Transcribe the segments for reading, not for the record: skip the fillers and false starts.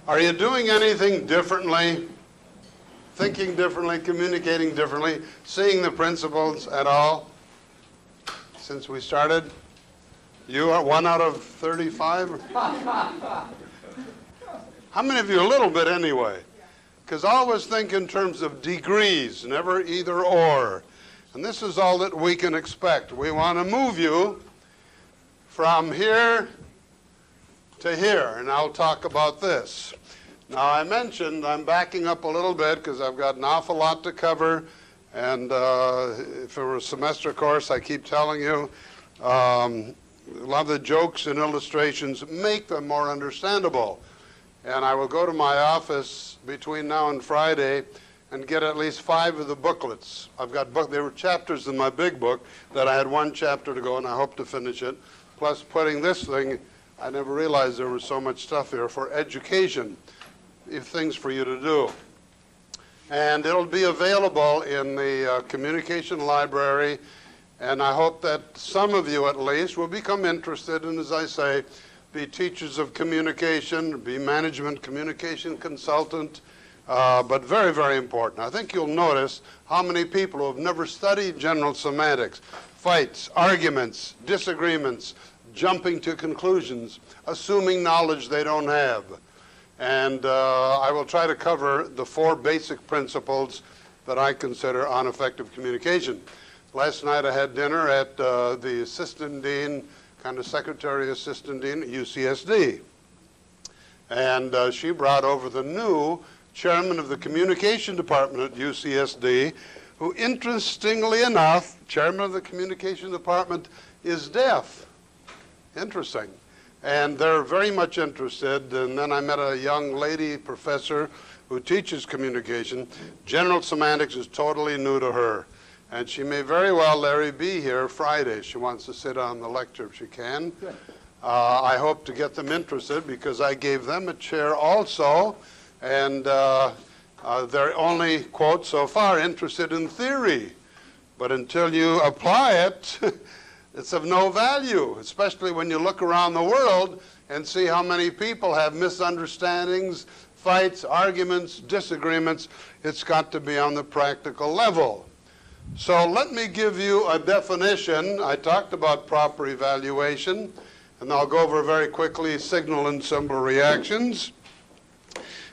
Are you doing anything differently? Thinking differently, communicating differently, seeing the principles at all since we started? You are 1 out of 35? How many of you? A little bit anyway. Because always think in terms of degrees, never either or. And this is all that we can expect. We want to move you from here to here, and I'll talk about this. Now, I mentioned I'm backing up a little bit because I've got an awful lot to cover, and if it were a semester course, I keep telling you, a lot of the jokes and illustrations make them more understandable. And I will go to my office between now and Friday and get at least 5 of the booklets. I've got there were chapters in my big book that I had 1 chapter to go, and I hope to finish it. Plus, putting this thing, I never realized there was so much stuff here for education, things for you to do. And it'll be available in the communication library, and I hope that some of you at least will become interested in, as I say, be teachers of communication, be management communication consultant, but very, very important. I think you'll notice how many people who have never studied general semantics, fights, arguments, disagreements, jumping to conclusions, assuming knowledge they don't have. And I will try to cover the 4 basic principles that I consider on effective communication. Last night I had dinner at the assistant dean, kind of secretary assistant dean at UCSD. And she brought over the new chairman of the communication department at UCSD, who, interestingly enough, chairman of the communication department is deaf. Interesting. And they're very much interested. And then I met a young lady professor who teaches communication. General semantics is totally new to her. And she may very well, Larry, be here Friday. She wants to sit on the lecture if she can. I hope to get them interested because I gave them a chair also. And they're only, quote, so far interested in theory. But until you apply it, it's of no value, especially when you look around the world and see how many people have misunderstandings, fights, arguments, disagreements. It's got to be on the practical level. So let me give you a definition. I talked about proper evaluation, and I'll go over very quickly signal and symbol reactions.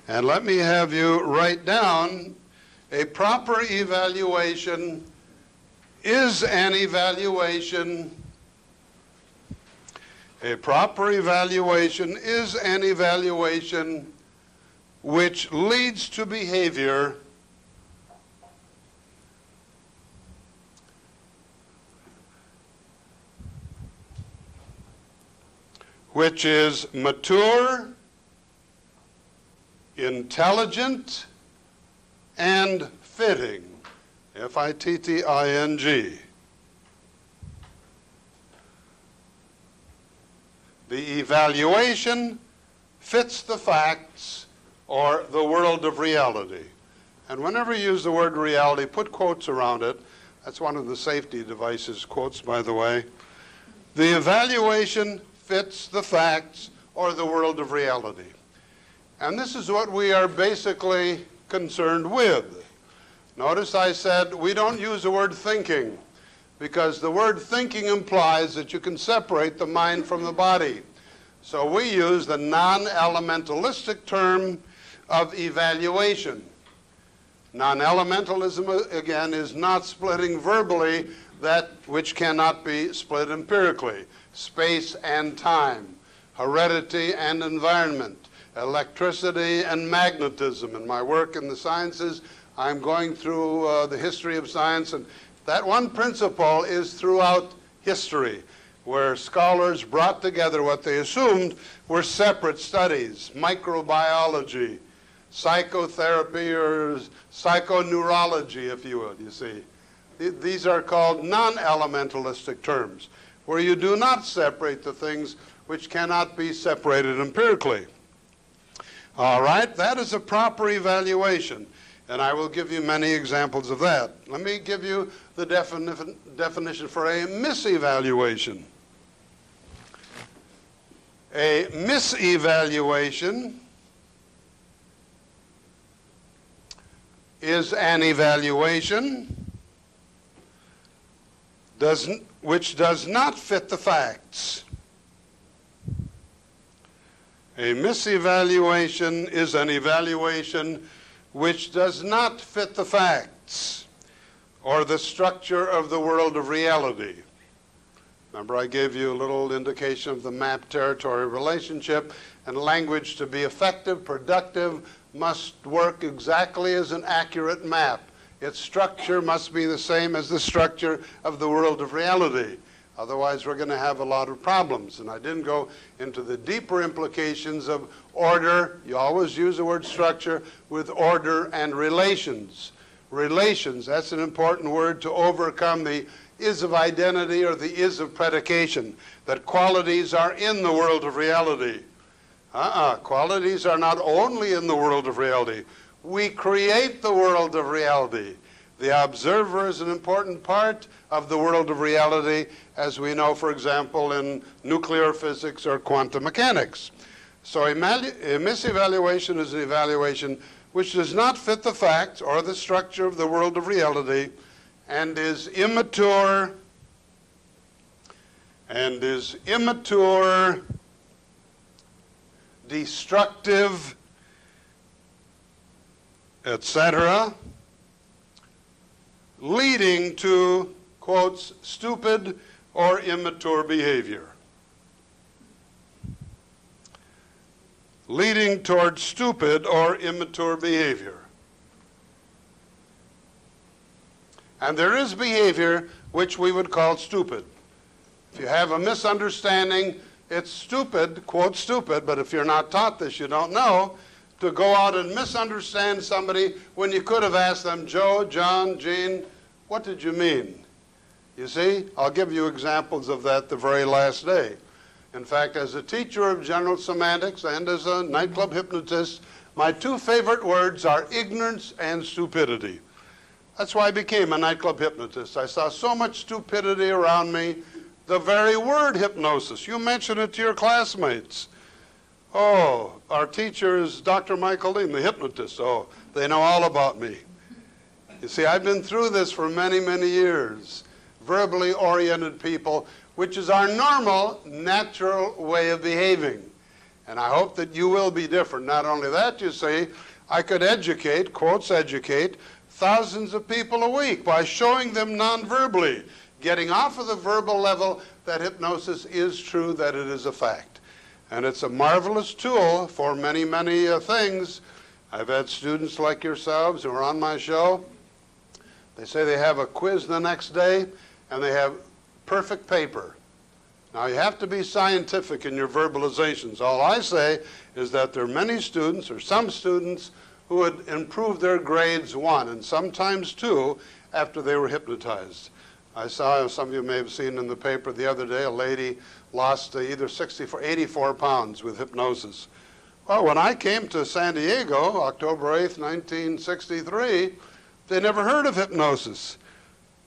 And let me have you write down a proper evaluation is an evaluation. A proper evaluation is an evaluation which leads to behavior which is mature, intelligent, and fitting. F-I-T-T-I-N-G. The evaluation fits the facts or the world of reality. And whenever you use the word reality, put quotes around it. That's one of the safety devices, quotes, by the way. The evaluation fits the facts or the world of reality. And this is what we are basically concerned with. Notice I said we don't use the word thinking because the word thinking implies that you can separate the mind from the body. So we use the non-elementalistic term of evaluation. Non-elementalism, again, is not splitting verbally that which cannot be split empirically. Space and time, heredity and environment, electricity and magnetism. In my work in the sciences, I'm going through the history of science, and that one principle is throughout history, where scholars brought together what they assumed were separate studies, microbiology, psychotherapy, or psychoneurology, if you would, you see. These are called non-elementalistic terms, where you do not separate the things which cannot be separated empirically. All right, that is a proper evaluation, and I will give you many examples of that. Let me give you the definition for a misevaluation. A misevaluation is an evaluation which does not fit the facts. A misevaluation is an evaluation which does not fit the facts or the structure of the world of reality. Remember, I gave you a little indication of the map-territory relationship, and language, to be effective, productive, must work exactly as an accurate map. Its structure must be the same as the structure of the world of reality. Otherwise, we're going to have a lot of problems. And I didn't go into the deeper implications of order. You always use the word structure with order and relations. Relations, that's an important word to overcome the is of identity or the is of predication, that qualities are in the world of reality. Qualities are not only in the world of reality. We create the world of reality. The observer is an important part of the world of reality, as we know, for example, in nuclear physics or quantum mechanics. So a misevaluation is an evaluation which does not fit the facts or the structure of the world of reality and is immature, destructive, etc., leading to, quotes, stupid or immature behavior. Leading towards stupid or immature behavior. And there is behavior which we would call stupid. If you have a misunderstanding, it's stupid, quote stupid, but if you're not taught this, you don't know, to go out and misunderstand somebody when you could have asked them, Joe, John, Jean, what did you mean? You see, I'll give you examples of that the very last day. In fact, as a teacher of general semantics and as a nightclub hypnotist, my two favorite words are ignorance and stupidity. That's why I became a nightclub hypnotist. I saw so much stupidity around me. The very word hypnosis, you mention it to your classmates. Oh, our teacher is Dr. Michael Lean, the hypnotist. Oh, they know all about me. You see, I've been through this for many, many years. Verbally oriented people, which is our normal, natural way of behaving. And I hope that you will be different. Not only that, you see, I could educate, quotes educate, thousands of people a week by showing them non-verbally, getting off of the verbal level that hypnosis is true, that it is a fact. And it's a marvelous tool for many, many things. I've had students like yourselves who are on my show. They say they have a quiz the next day, and they have perfect paper. Now, you have to be scientific in your verbalizations. All I say is that there are many students, or some students, who would improve their grades 1 and sometimes 2 after they were hypnotized. I saw, some of you may have seen in the paper the other day, a lady lost either 84 pounds with hypnosis. Well, when I came to San Diego, October 8th, 1963, they never heard of hypnosis.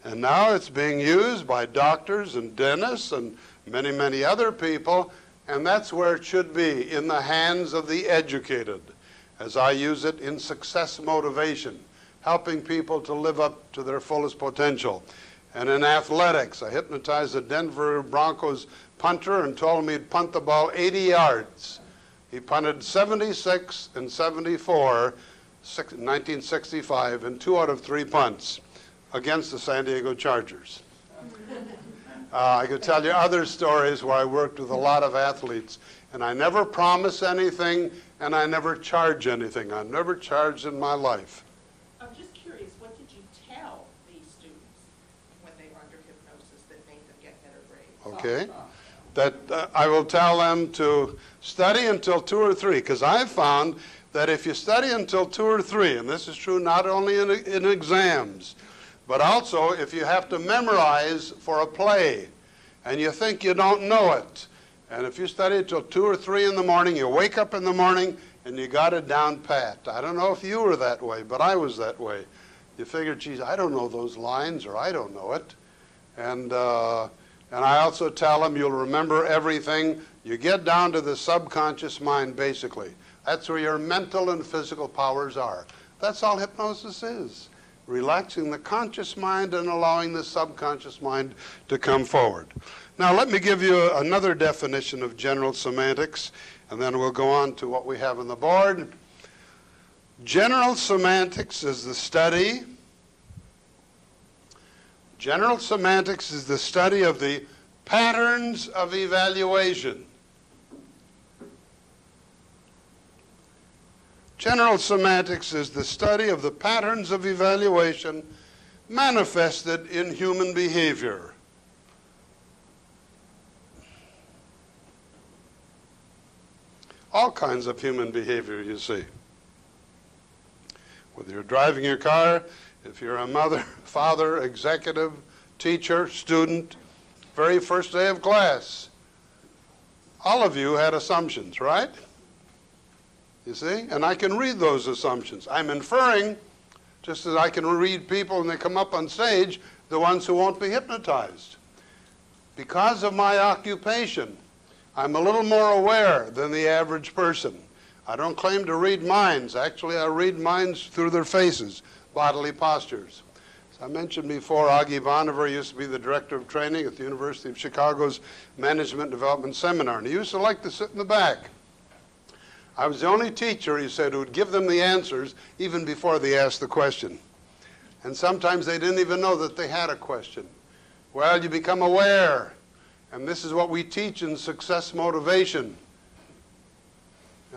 And now it's being used by doctors and dentists and many, many other people, and that's where it should be, in the hands of the educated, as I use it in success motivation, helping people to live up to their fullest potential. And in athletics, I hypnotized a Denver Broncos punter and told him he'd punt the ball 80 yards. He punted 76 and 74, 1965, in 2 out of 3 punts against the San Diego Chargers. I could tell you other stories where I worked with a lot of athletes, and I never promise anything, and I never charge anything. I've never charged in my life. I'm just curious, what did you tell these students when they were under hypnosis that made them get better grades? Okay. That I will tell them to study until 2 or 3, because I've found that if you study until 2 or 3, and this is true not only in exams, but also if you have to memorize for a play and you think you don't know it, and if you study until 2 or 3 in the morning, you wake up in the morning and you got it down pat. I don't know if you were that way, but I was that way. You figure, geez, I don't know those lines, or I don't know it. And I also tell them you'll remember everything. You get down to the subconscious mind, basically. That's where your mental and physical powers are. That's all hypnosis is. Relaxing the conscious mind and allowing the subconscious mind to come forward. Now let me give you another definition of general semantics, and then we'll go on to what we have on the board. General semantics is the study of the patterns of evaluation. General semantics is the study of the patterns of evaluation manifested in human behavior. All kinds of human behavior, you see. Whether you're driving your car, if you're a mother, father, executive, teacher, student, very first day of class, all of you had assumptions, right? You see? And I can read those assumptions. I'm inferring, just as I can read people when they come up on stage, the ones who won't be hypnotized. Because of my occupation, I'm a little more aware than the average person. I don't claim to read minds. Actually, I read minds through their faces, bodily postures. As I mentioned before, Augie Boniver used to be the director of training at the University of Chicago's Management Development Seminar, and he used to like to sit in the back. I was the only teacher, he said, who would give them the answers even before they asked the question. And sometimes they didn't even know that they had a question. Well, you become aware, and this is what we teach in success motivation.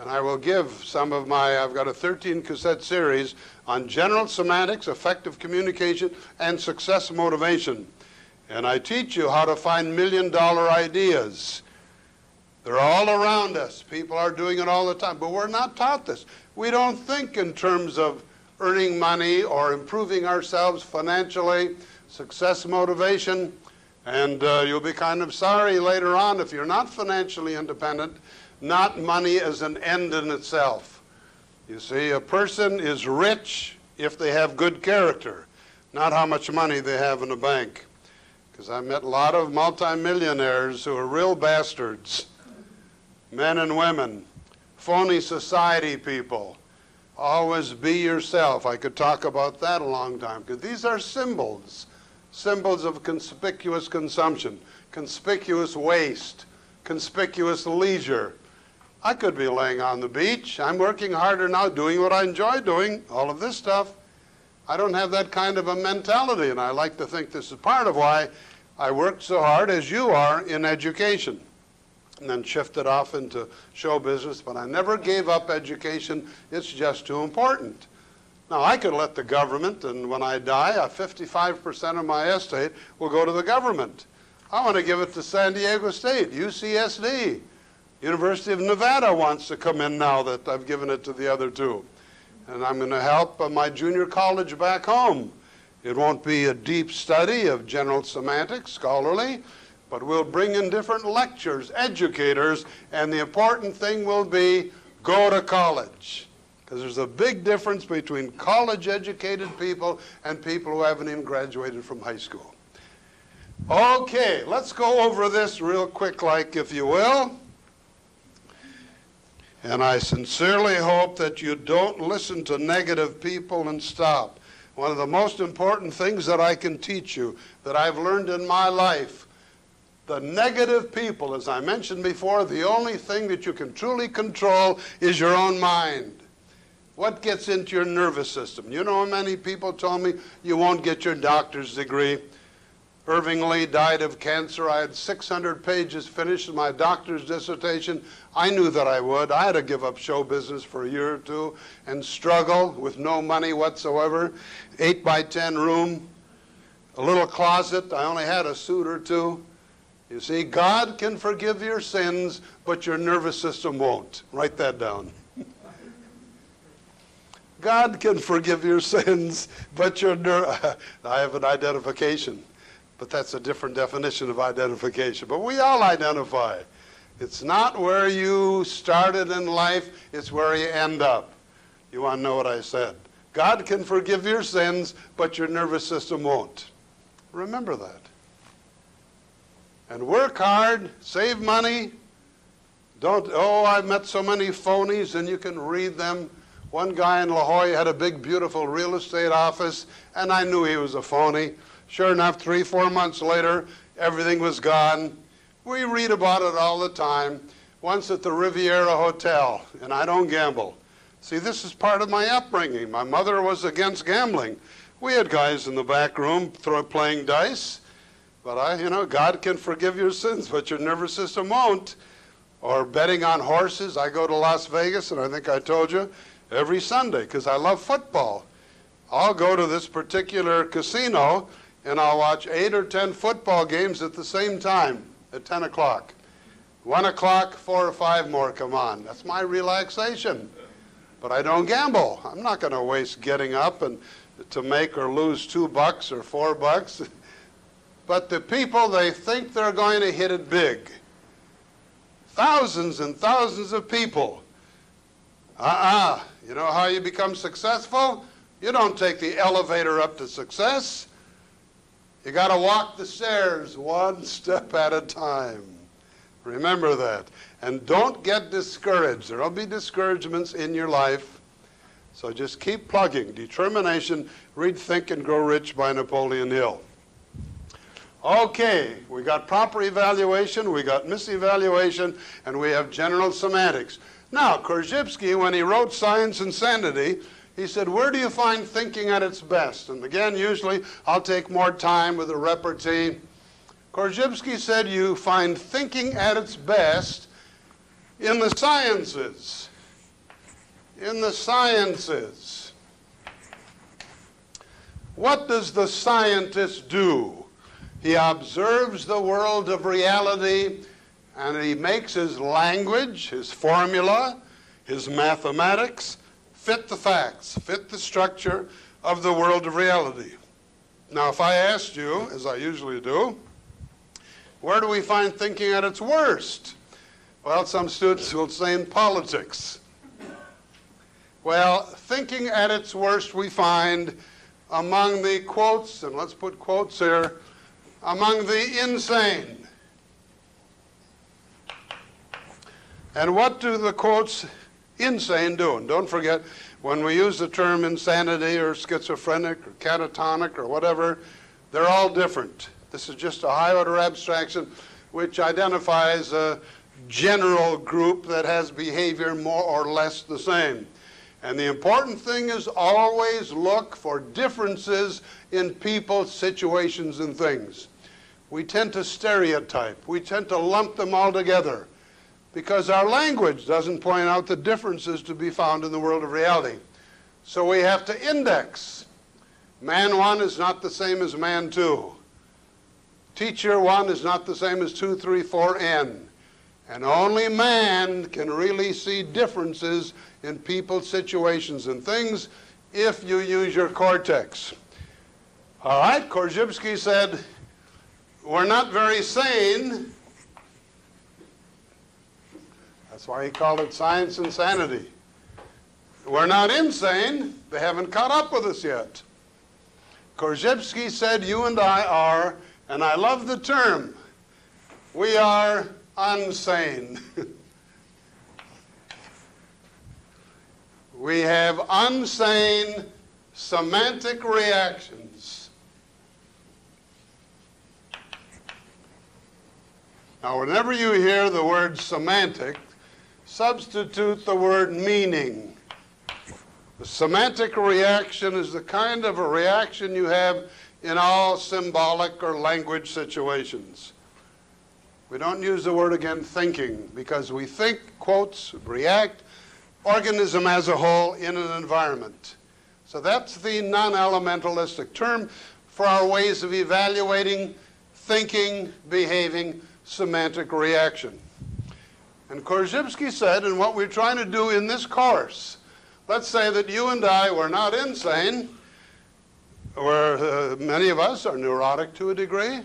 And I will give some of my, I've got a 13-cassette series on general semantics, effective communication, and success motivation. And I teach you how to find million-dollar ideas. They're all around us. People are doing it all the time, but we're not taught this. We don't think in terms of earning money or improving ourselves financially, success motivation, and you'll be kind of sorry later on if you're not financially independent, not money as an end in itself. You see, a person is rich if they have good character, not how much money they have in the bank. Because I met a lot of multimillionaires who are real bastards, men and women, phony society people. Always be yourself. I could talk about that a long time, because these are symbols of conspicuous consumption, conspicuous waste, conspicuous leisure. I could be laying on the beach. I'm working harder now, doing what I enjoy doing, all of this stuff. I don't have that kind of a mentality, and I like to think this is part of why I worked so hard, as you are, in education, and then shifted off into show business, but I never gave up education. It's just too important. Now, I could let the government, and when I die, 55% of my estate will go to the government. I want to give it to San Diego State, UCSD. University of Nevada wants to come in now that I've given it to the other two. And I'm going to help my junior college back home. It won't be a deep study of general semantics, scholarly, but we'll bring in different lectures, educators, and the important thing will be go to college. Because there's a big difference between college-educated people and people who haven't even graduated from high school. Okay, let's go over this real quick, like, if you will. And I sincerely hope that you don't listen to negative people and stop. One of the most important things that I can teach you, that I've learned in my life, the negative people, as I mentioned before, the only thing that you can truly control is your own mind. What gets into your nervous system? You know how many people told me you won't get your doctor's degree? Irving Lee died of cancer. I had 600 pages finished in my doctor's dissertation. I knew that I would. I had to give up show business for a year or two and struggle with no money whatsoever. 8x10 room, a little closet. I only had a suit or two. You see, God can forgive your sins, but your nervous system won't. Write that down. God can forgive your sins, but your I have an identification. But that's a different definition of identification. But we all identify. It's not where you started in life, it's where you end up. You want to know what I said? God can forgive your sins, but your nervous system won't. Remember that. And work hard, save money. Don't, oh, I've met so many phonies, and you can read them. One guy in La Jolla had a big, beautiful real estate office, and I knew he was a phony. Sure enough, 3, 4 months later, everything was gone. We read about it all the time. Once at the Riviera Hotel, and I don't gamble. See, this is part of my upbringing. My mother was against gambling. We had guys in the back room playing dice, but God can forgive your sins, but your nervous system won't. Or betting on horses. I go to Las Vegas, and I think I told you, every Sunday, because I love football. I'll go to this particular casino, and I'll watch 8 or 10 football games at the same time at 10 o'clock. 1 o'clock, 4 or 5 more come on. That's my relaxation. But I don't gamble. I'm not going to waste getting up and to make or lose $2 or $4. But the people, they think they're going to hit it big. Thousands and thousands of people. You know how you become successful? You don't take the elevator up to success. You got to walk the stairs one step at a time. Remember that. And don't get discouraged. There will be discouragements in your life. So just keep plugging. Determination. Read Think and Grow Rich by Napoleon Hill. Okay, we got proper evaluation, we got misevaluation, and we have general semantics. Now, Korzybski, when he wrote Science and Sanity, he said, where do you find thinking at its best? And again, usually, I'll take more time with a repartee. Korzybski said you find thinking at its best in the sciences. In the sciences. What does the scientist do? He observes the world of reality, and he makes his language, his formula, his mathematics fit the facts, fit the structure of the world of reality. Now, if I asked you, as I usually do, where do we find thinking at its worst? Well, some students will say in politics. Well, thinking at its worst we find among the quotes, and let's put quotes here, among the insane. And what do the quotes insane do? And don't forget, when we use the term insanity or schizophrenic or catatonic or whatever, they're all different. This is just a high-order abstraction which identifies a general group that has behavior more or less the same. And the important thing is always look for differences in people, situations, and things. We tend to stereotype. We tend to lump them all together because our language doesn't point out the differences to be found in the world of reality. So we have to index. Man 1 is not the same as man 2. Teacher 1 is not the same as 2, 3, 4, N. And only man can really see differences in people, situations, and things if you use your cortex. All right, Korzybski said, we're not very sane. That's why he called it Science and Sanity. We're not insane. They haven't caught up with us yet. Korzybski said, you and I are, and I love the term, we are unsane. We have unsane semantic reactions. Now, whenever you hear the word semantic, substitute the word meaning. The semantic reaction is the kind of a reaction you have in all symbolic or language situations. We don't use the word again thinking because we think, quotes, react, organism as a whole in an environment. So that's the non-elementalistic term for our ways of evaluating, thinking, behaving, semantic reaction. And Korzybski said, and what we're trying to do in this course, let's say that you and I were not insane, many of us are neurotic to a degree.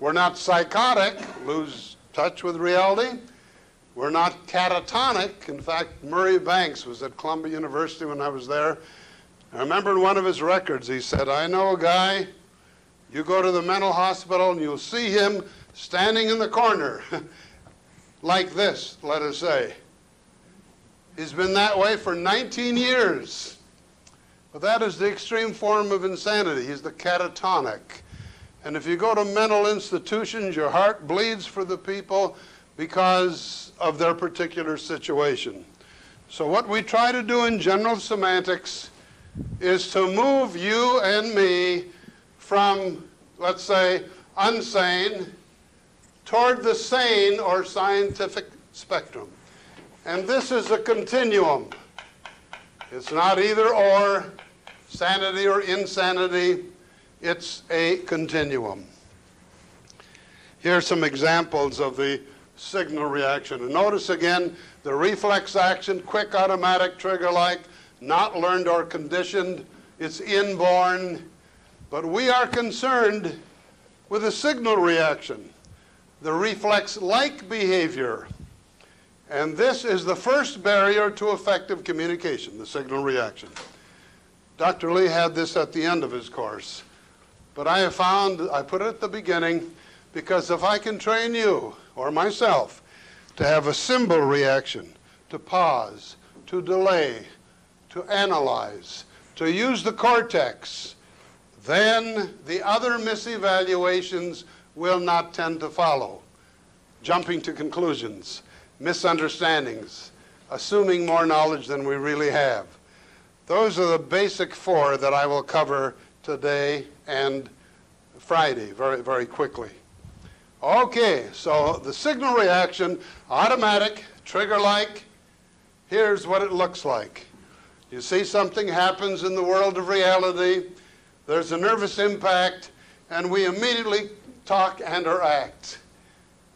We're not psychotic, lose touch with reality. We're not catatonic. In fact, Murray Banks was at Columbia University when I was there. I remember in one of his records, he said, I know a guy, you go to the mental hospital and you'll see him standing in the corner, like this, let us say. He's been that way for 19 years. But that is the extreme form of insanity. He's the catatonic. And if you go to mental institutions, your heart bleeds for the people because of their particular situation. So what we try to do in general semantics is to move you and me from, let's say, unsane toward the sane or scientific spectrum. And this is a continuum. It's not either or, sanity or insanity. It's a continuum. Here are some examples of the signal reaction. And notice again the reflex action, quick, automatic, trigger-like, not learned or conditioned. It's inborn. But we are concerned with the signal reaction, the reflex-like behavior. And this is the first barrier to effective communication, the signal reaction. Dr. Lee had this at the end of his course. But I have found, I put it at the beginning, because if I can train you, or myself, to have a symbol reaction, to pause, to delay, to analyze, to use the cortex, then the other misevaluations will not tend to follow. Jumping to conclusions, misunderstandings, assuming more knowledge than we really have. Those are the basic four that I will cover today and Friday very, very quickly. Okay, so the signal reaction, automatic, trigger-like, here's what it looks like. You see something happens in the world of reality, there's a nervous impact, and we immediately talk and or act.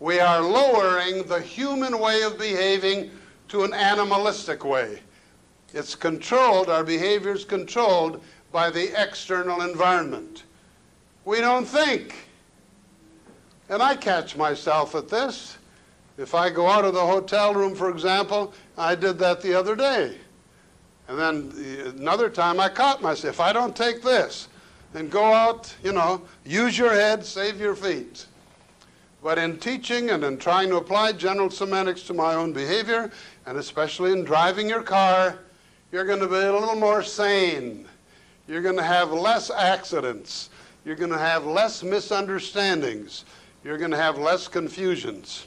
We are lowering the human way of behaving to an animalistic way. It's controlled, our behavior is controlled by the external environment. We don't think. And I catch myself at this. If I go out of the hotel room, for example, I did that the other day. And then another time I caught myself. If I don't take this, then go out, use your head, save your feet. But in teaching and in trying to apply general semantics to my own behavior, and especially in driving your car, you're going to be a little more sane. You're going to have less accidents. You're going to have less misunderstandings. You're going to have less confusions.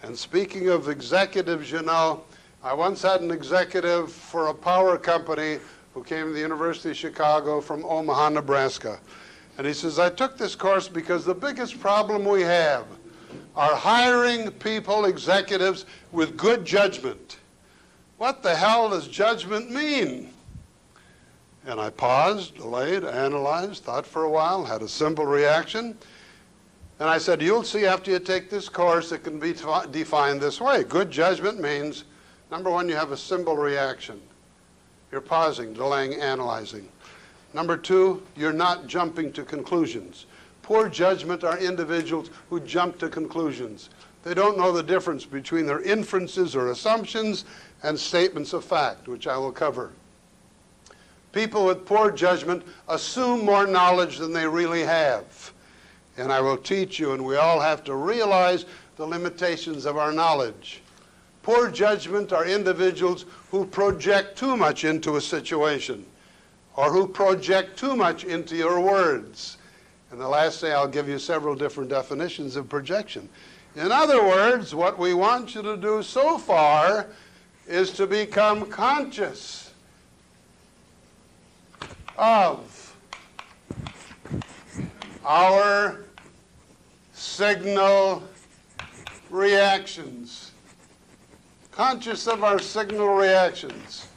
And speaking of executives, I once had an executive for a power company who came to the University of Chicago from Omaha, Nebraska. And he says, I took this course because the biggest problem we have are hiring people, executives, with good judgment. What the hell does judgment mean? And I paused, delayed, analyzed, thought for a while, had a simple reaction. And I said, you'll see after you take this course, it can be defined this way. Good judgment means, number one, you have a simple reaction. You're pausing, delaying, analyzing. Number two, you're not jumping to conclusions. Poor judgment are individuals who jump to conclusions. They don't know the difference between their inferences or assumptions and statements of fact, which I will cover. People with poor judgment assume more knowledge than they really have. And I will teach you, and we all have to realize the limitations of our knowledge. Poor judgment are individuals who project too much into a situation, or who project too much into your words. And the last day I'll give you several different definitions of projection. In other words, what we want you to do so far is to become conscious of our signal reactions. Conscious of our signal reactions.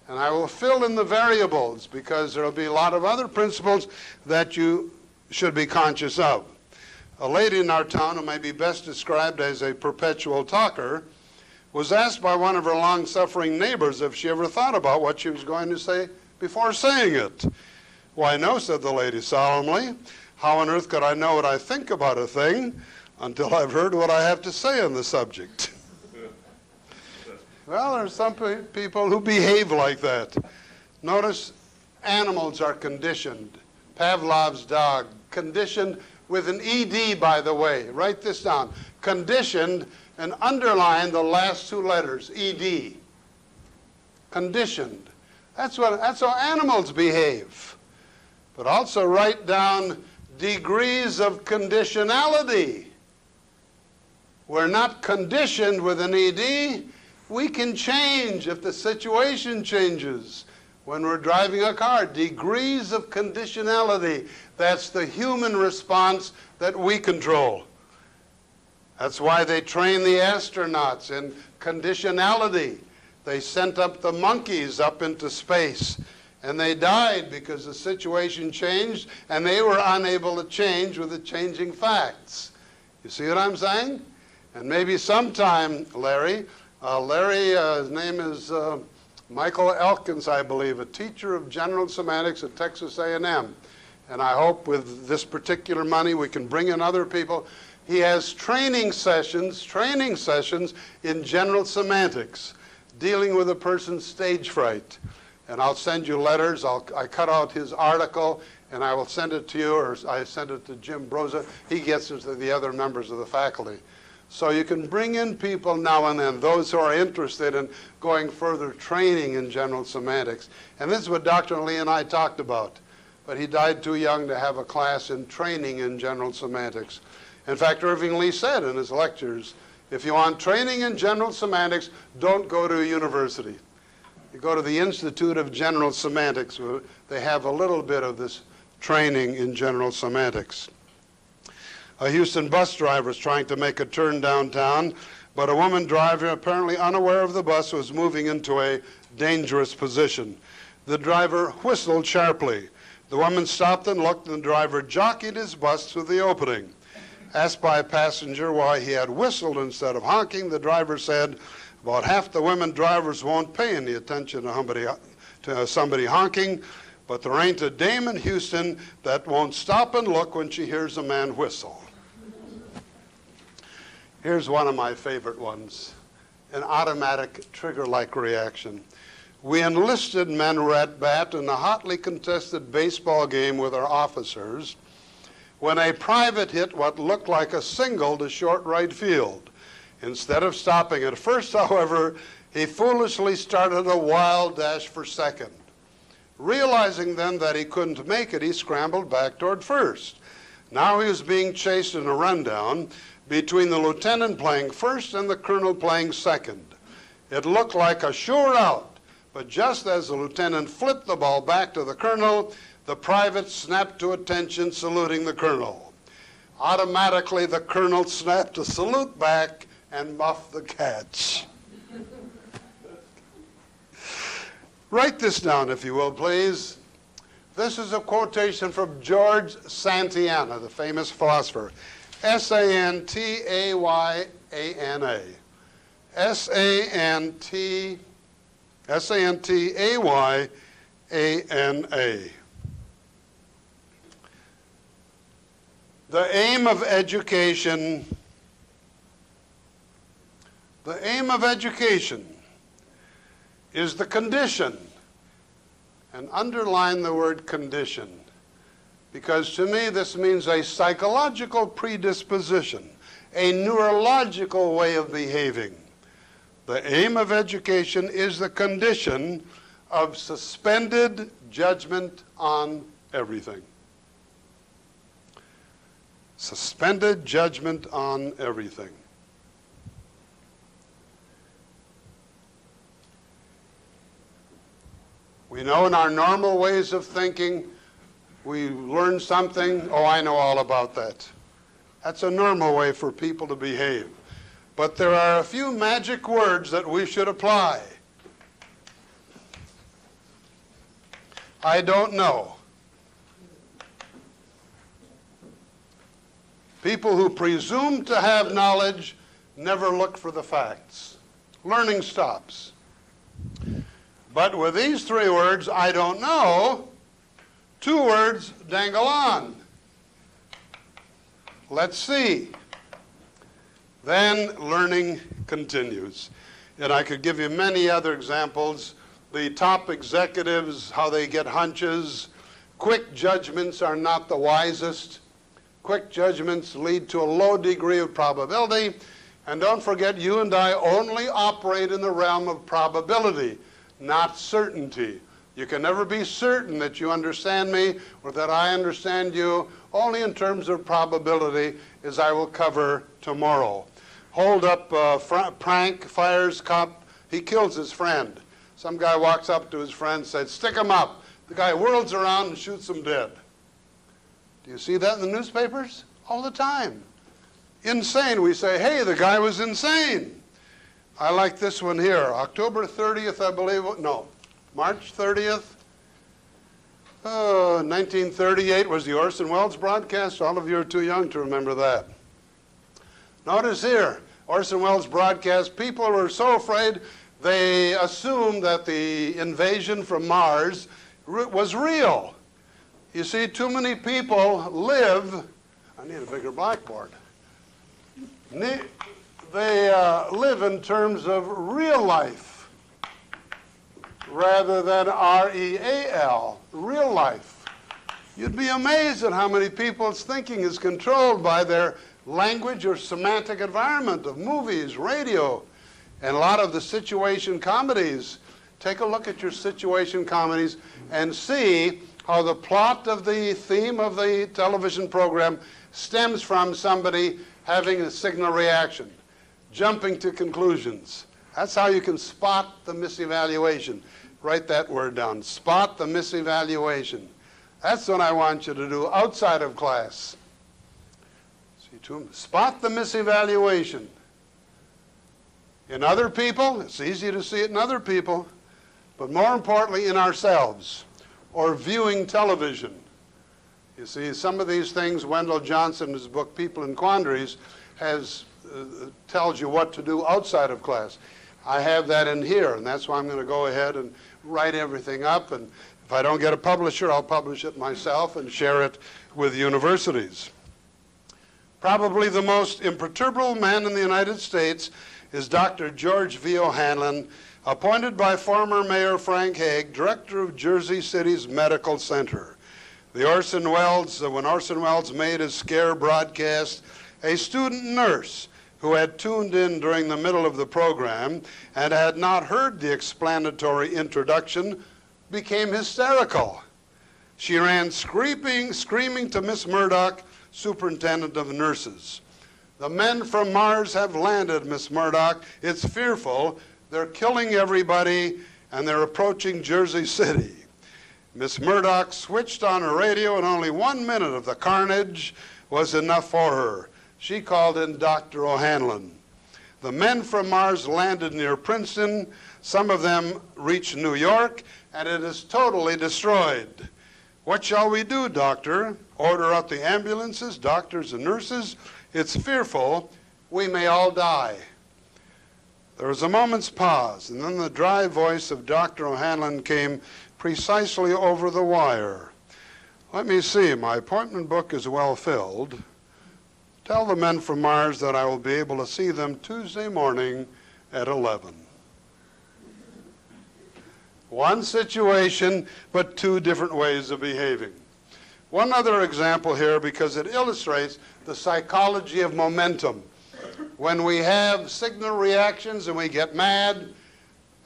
And I will fill in the variables because there will be a lot of other principles that you should be conscious of. A lady in our town, who may be best described as a perpetual talker, was asked by one of her long-suffering neighbors if she ever thought about what she was going to say before saying it. Why, no, said the lady solemnly. How on earth could I know what I think about a thing until I've heard what I have to say on the subject? Well, there are some people who behave like that. Notice animals are conditioned. Pavlov's dog, conditioned with an ED, by the way. Write this down. Conditioned, and underline the last two letters, ED. Conditioned. That's how animals behave. But also write down degrees of conditionality. We're not conditioned with an ED. We can change if the situation changes. When we're driving a car, degrees of conditionality. That's the human response that we control. That's why they train the astronauts in conditionality. They sent up the monkeys up into space, and they died because the situation changed, and they were unable to change with the changing facts. You see what I'm saying? And maybe sometime, Larry, his name is Michael Elkins, I believe, a teacher of general semantics at Texas A&M. And I hope with this particular money we can bring in other people. He has training sessions in general semantics, dealing with a person's stage fright. And I'll send you letters. I cut out his article, and I will send it to you, or I send it to Jim Broza. He gets it to the other members of the faculty. So you can bring in people now and then, those who are interested in going further training in general semantics. And this is what Dr. Lee and I talked about. But he died too young to have a class in training in general semantics. In fact, Irving Lee said in his lectures, if you want training in general semantics, don't go to a university. You go to the Institute of General Semantics, where they have a little bit of this training in general semantics. A Houston bus driver was trying to make a turn downtown, but a woman driver, apparently unaware of the bus, was moving into a dangerous position. The driver whistled sharply. The woman stopped and looked, and the driver jockeyed his bus through the opening. Asked by a passenger why he had whistled instead of honking, the driver said, about half the women drivers won't pay any attention to somebody honking, but there ain't a dame in Houston that won't stop and look when she hears a man whistle. Here's one of my favorite ones, an automatic trigger-like reaction. We enlisted men were at bat in a hotly contested baseball game with our officers when a private hit what looked like a single to short right field. Instead of stopping at first, however, he foolishly started a wild dash for second. Realizing then that he couldn't make it, he scrambled back toward first. Now he was being chased in a rundown between the lieutenant playing first and the colonel playing second. It looked like a sure out, but just as the lieutenant flipped the ball back to the colonel, the private snapped to attention, saluting the colonel. Automatically, the colonel snapped a salute back and muffed the catch. Write this down, if you will, please. This is a quotation from George Santayana, the famous philosopher. S-A-N-T-A-Y-A-N-A. S-A-N-T-A-Y-A-N-A. The aim of education is the condition. And underline the word condition, because to me this means a psychological predisposition, a neurological way of behaving. The aim of education is the condition of suspended judgment on everything. Suspended judgment on everything. We know in our normal ways of thinking, we learn something, oh, I know all about that. That's a normal way for people to behave. But there are a few magic words that we should apply. I don't know. People who presume to have knowledge never look for the facts. Learning stops. But with these three words, I don't know, two words dangle on. Let's see. Then learning continues. And I could give you many other examples. The top executives, how they get hunches. Quick judgments are not the wisest. Quick judgments lead to a low degree of probability. And don't forget, you and I only operate in the realm of probability, not certainty. You can never be certain that you understand me or that I understand you, only in terms of probability, as I will cover tomorrow. Hold up, prank, fires cop, he kills his friend. Some guy walks up to his friend and says, stick him up. The guy whirls around and shoots him dead. Do you see that in the newspapers? All the time. Insane, we say, hey, the guy was insane. I like this one here, October 30th, I believe, no, March 30th, 1938 was the Orson Welles broadcast. All of you are too young to remember that. Notice here, Orson Welles broadcast, people were so afraid they assumed that the invasion from Mars was real. You see, too many people live, I need a bigger blackboard. They live in terms of real life rather than R-E-A-L, real life. You'd be amazed at how many people's thinking is controlled by their language or semantic environment of movies, radio, and a lot of the situation comedies. Take a look at your situation comedies and see how the plot of the theme of the television program stems from somebody having a signal reaction, jumping to conclusions. That's how you can spot the misevaluation. Write that word down, spot the misevaluation. That's what I want you to do outside of class. Spot the misevaluation. In other people, it's easy to see it in other people, but more importantly in ourselves, or viewing television. You see, some of these things, Wendell Johnson, in his book, People in Quandaries, tells you what to do outside of class. I have that in here, and that's why I'm going to go ahead and write everything up, and if I don't get a publisher, I'll publish it myself and share it with universities. Probably the most imperturbable man in the United States is Dr. George V. O'Hanlon, appointed by former Mayor Frank Hague, director of Jersey City's Medical Center. When Orson Welles made his scare broadcast, a student nurse who had tuned in during the middle of the program and had not heard the explanatory introduction became hysterical. She ran screaming to Miss Murdoch, superintendent of nurses. The men from Mars have landed, Miss Murdoch. It's fearful. They're killing everybody, and they're approaching Jersey City. Miss Murdoch switched on her radio, and only 1 minute of the carnage was enough for her. She called in Dr. O'Hanlon. The men from Mars landed near Princeton. Some of them reached New York, and it is totally destroyed. What shall we do, doctor? Order out the ambulances, doctors and nurses? It's fearful. We may all die. There was a moment's pause, and then the dry voice of Dr. O'Hanlon came precisely over the wire. Let me see, my appointment book is well filled. Tell the men from Mars that I will be able to see them Tuesday morning at 11. One situation, but two different ways of behaving. One other example here, because it illustrates the psychology of momentum. When we have signal reactions and we get mad,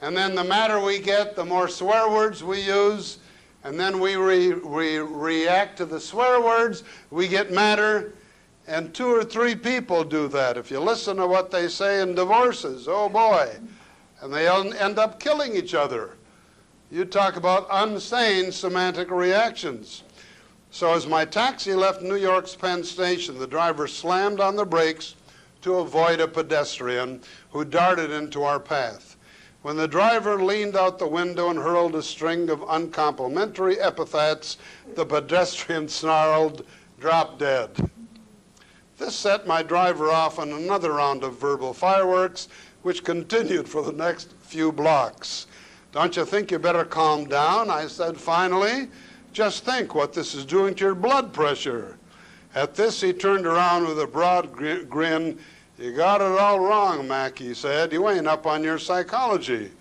and then the madder we get, the more swear words we use, and then we react to the swear words, we get madder, and 2 or 3 people do that. If you listen to what they say in divorces, oh boy, and they end up killing each other. You talk about insane semantic reactions. So as my taxi left New York's Penn Station, the driver slammed on the brakes to avoid a pedestrian who darted into our path. When the driver leaned out the window and hurled a string of uncomplimentary epithets, the pedestrian snarled, "Drop dead." This set my driver off on another round of verbal fireworks, which continued for the next few blocks. "Don't you think you better calm down?" I said finally. "Just think what this is doing to your blood pressure." At this, he turned around with a broad grin. "You got it all wrong, Mac," he said. "You ain't up on your psychology.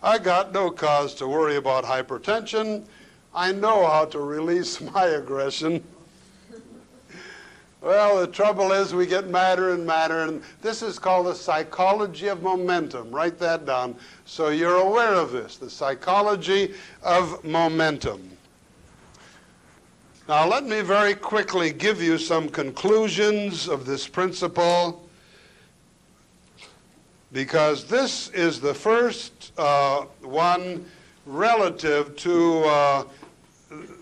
I got no cause to worry about hypertension. I know how to release my aggression." Well, the trouble is we get madder and madder, and this is called the psychology of momentum. Write that down so you're aware of this, the psychology of momentum. Now, let me very quickly give you some conclusions of this principle, because this is the first one relative to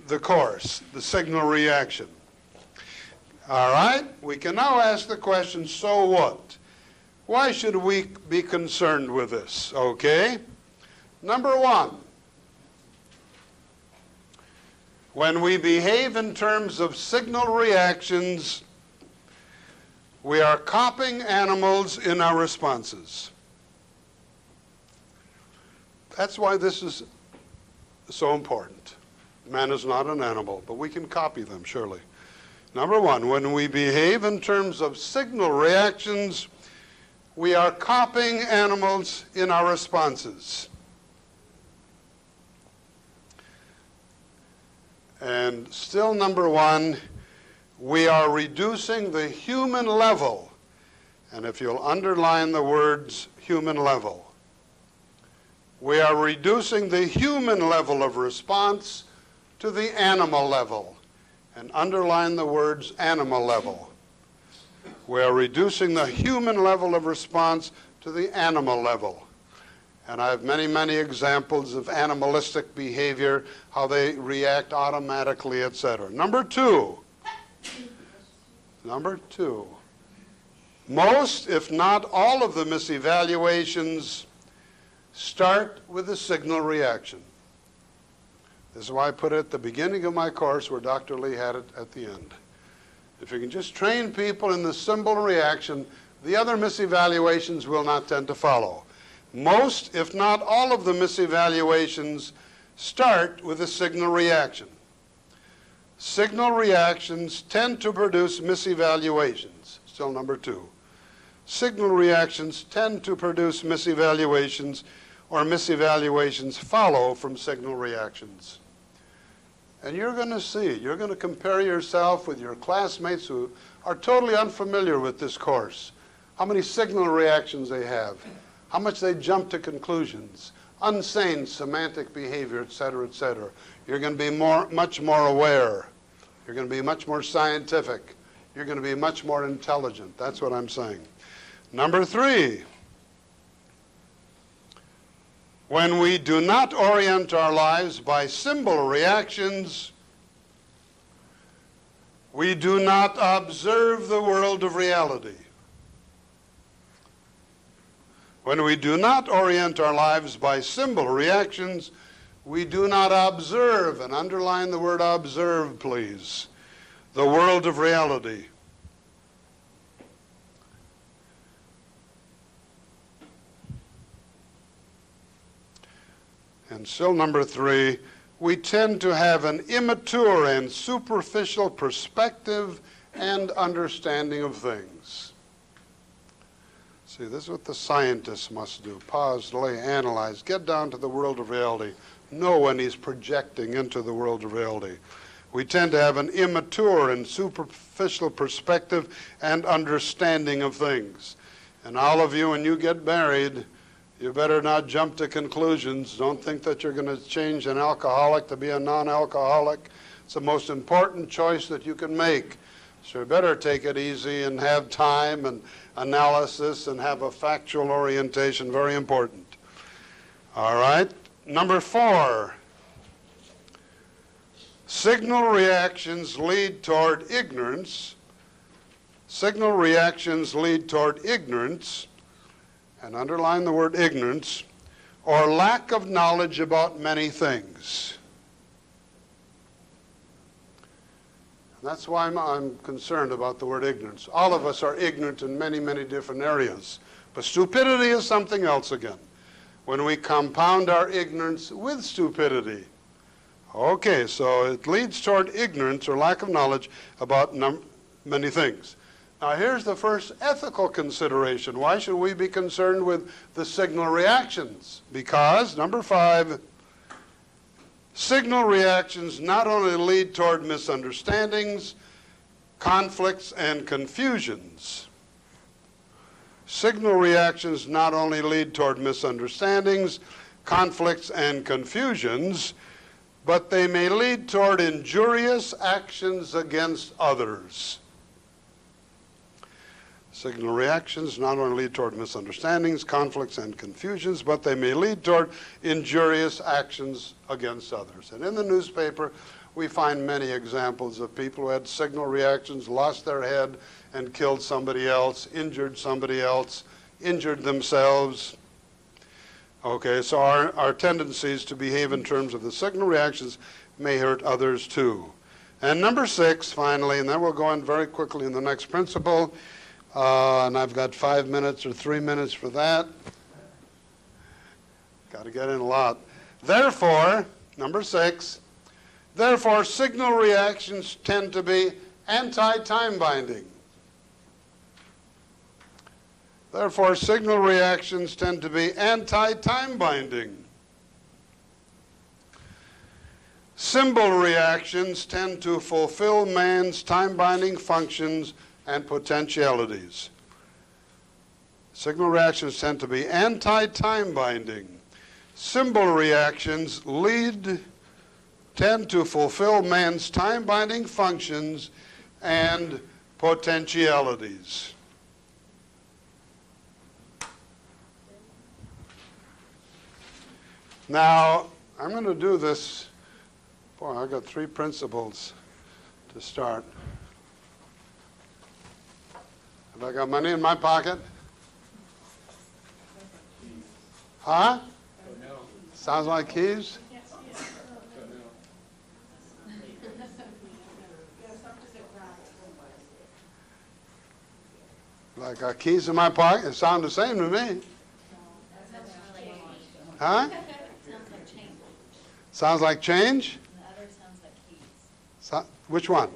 the course, the signal reaction. All right? We can now ask the question, so what? Why should we be concerned with this? Okay? Number one, when we behave in terms of signal reactions, we are copying animals in our responses. That's why this is so important. Man is not an animal, but we can copy them, surely. Number one, when we behave in terms of signal reactions, we are copying animals in our responses. And still number one, we are reducing the human level. And if you'll underline the words human level, we are reducing the human level of response to the animal level. And underline the words animal level. We are reducing the human level of response to the animal level. And I have many, many examples of animalistic behavior, how they react automatically, etc. Number two, most, if not all of the misevaluations start with a signal reaction. This is why I put it at the beginning of my course where Dr. Lee had it at the end. If you can just train people in the symbol reaction, the other misevaluations will not tend to follow. Most, if not all of the misevaluations start with a signal reaction. Signal reactions tend to produce misevaluations. Still number two. Signal reactions tend to produce misevaluations, or misevaluations follow from signal reactions. And you're going to see, you're going to compare yourself with your classmates who are totally unfamiliar with this course. How many signal reactions they have, how much they jump to conclusions, unsane semantic behavior, etc., etc. You're going to be much more aware. You're going to be much more scientific. You're going to be much more intelligent. That's what I'm saying. Number three, when we do not orient our lives by symbol reactions, we do not observe the world of reality. When we do not orient our lives by symbol reactions, we do not observe, and underline the word observe, please, the world of reality. And still number three, we tend to have an immature and superficial perspective and understanding of things. See, this is what the scientists must do. Pause, delay, analyze, get down to the world of reality. Know when he's projecting into the world of reality. We tend to have an immature and superficial perspective and understanding of things. And all of you, when you get married, you better not jump to conclusions. Don't think that you're going to change an alcoholic to be a non-alcoholic. It's the most important choice that you can make. So you better take it easy and have time and analysis and have a factual orientation. Very important. All right. Number four, signal reactions lead toward ignorance. Signal reactions lead toward ignorance, and underline the word ignorance, or lack of knowledge about many things. And that's why I'm concerned about the word ignorance. All of us are ignorant in many, many different areas. But stupidity is something else again. When we compound our ignorance with stupidity. Okay, so it leads toward ignorance or lack of knowledge about many things. Now here's the first ethical consideration. Why should we be concerned with the signal reactions? Because, number five, signal reactions not only lead toward misunderstandings, conflicts and confusions. Signal reactions not only lead toward misunderstandings, conflicts, and confusions, but they may lead toward injurious actions against others. Signal reactions not only lead toward misunderstandings, conflicts, and confusions, but they may lead toward injurious actions against others. And in the newspaper, we find many examples of people who had signal reactions, lost their head, and killed somebody else, injured somebody else, injured themselves. Okay, so our tendencies to behave in terms of the signal reactions may hurt others too. And number 6, finally, and then we'll go on very quickly in the next principle, and I've got 5 minutes or 3 minutes for that. Got to get in a lot. Therefore, number 6, therefore signal reactions tend to be anti-time binding. Therefore, signal reactions tend to be anti-time binding. Symbol reactions tend to fulfill man's time-binding functions and potentialities. Signal reactions tend to be anti-time binding. Symbol reactions tend to fulfill man's time-binding functions and potentialities. Now, I'm going to do this. Boy, I've got 3 principles to start. Have I got money in my pocket? Huh? Sounds like keys? Like got keys in my pocket? It sounds the same to me. Huh? Sounds like change? The other sounds like keys. Which one?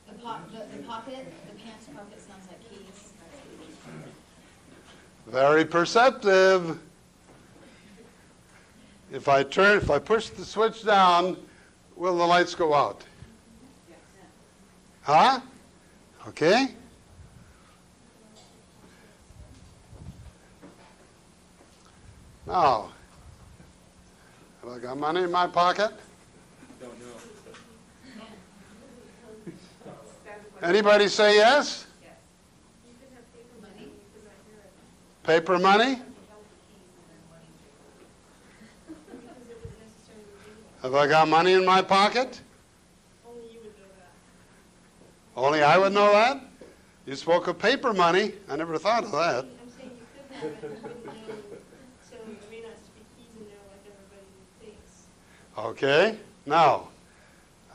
The pocket, the pants pocket sounds like keys. Very perceptive. If I push the switch down, will the lights go out? Huh? Okay. Now, have I got money in my pocket? Don't know. Anybody say yes? Yes. You could have paper money because I hear it. Paper money? Have I got money in my pocket? Only you would know that. Only I would know that? You spoke of paper money. I never thought of that. I'm saying you could have it, you wouldn't know. So it may not speak keys and know like everybody thinks. Okay. Now,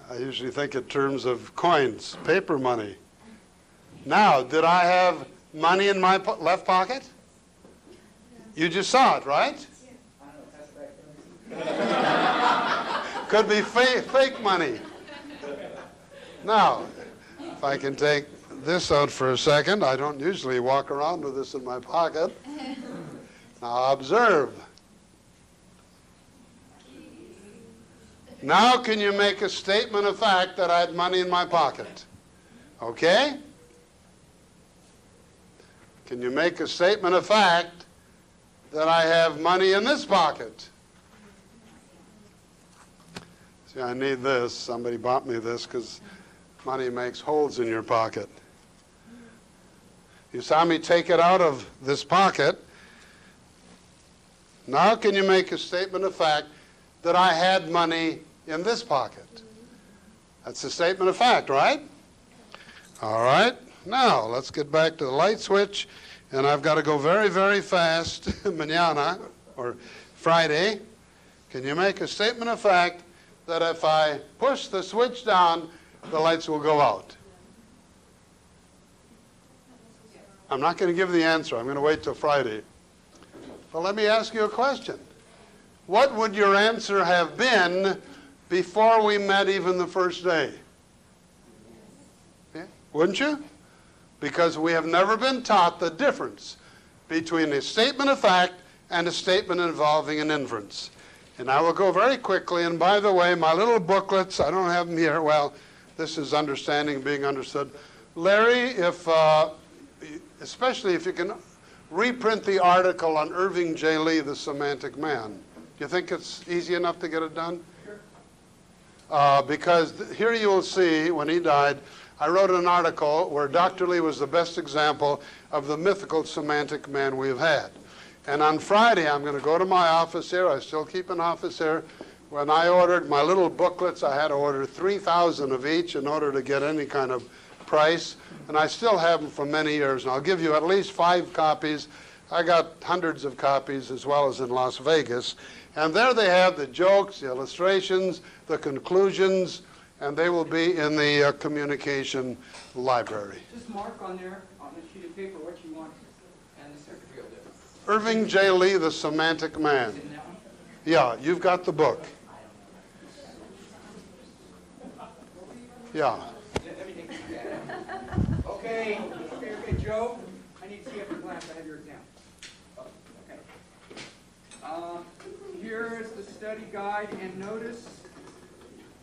I usually think in terms of coins, paper money. Now, did I have money in my left pocket? You just saw it, right? Could be fake money. Now, if I can take this out for a second, I don't usually walk around with this in my pocket. Now observe. Now can you make a statement of fact that I had money in my pocket? Okay? Can you make a statement of fact that I have money in this pocket? See, I need this. Somebody bought me this because money makes holes in your pocket. You saw me take it out of this pocket. Now can you make a statement of fact that I had money in this pocket? That's a statement of fact, right? All right. Now, let's get back to the light switch. And I've got to go very, very fast, mañana, or Friday. Can you make a statement of fact that if I push the switch down, the lights will go out? I'm not going to give the answer. I'm going to wait till Friday. But let me ask you a question. What would your answer have been before we met even the first day? Yeah? Wouldn't you? Because we have never been taught the difference between a statement of fact and a statement involving an inference. And I will go very quickly. And by the way, my little booklets, I don't have them here. Well, this is Understanding Being Understood. Larry, if, especially if you can reprint the article on Irving J. Lee, the Semantic Man. Do you think it's easy enough to get it done? Sure. Because here you will see, when he died, I wrote an article where Dr. Lee was the best example of the mythical semantic man we've had. And on Friday, I'm going to go to my office here. I still keep an office here. When I ordered my little booklets, I had to order 3,000 of each in order to get any kind of price. And I still have them for many years. And I'll give you at least 5 copies. I got hundreds of copies as well as in Las Vegas. And there they have the jokes, the illustrations, the conclusions, and they will be in the communication library. Just mark on there, on the sheet of paper, what you want, and the secretary will do it. Irving J. Lee, the Semantic Man. In that one? Yeah, you've got the book. Yeah. Let me take that. Okay, Joe, I need to see if you glance. I have your exam. Okay. Here's the study guide, and notice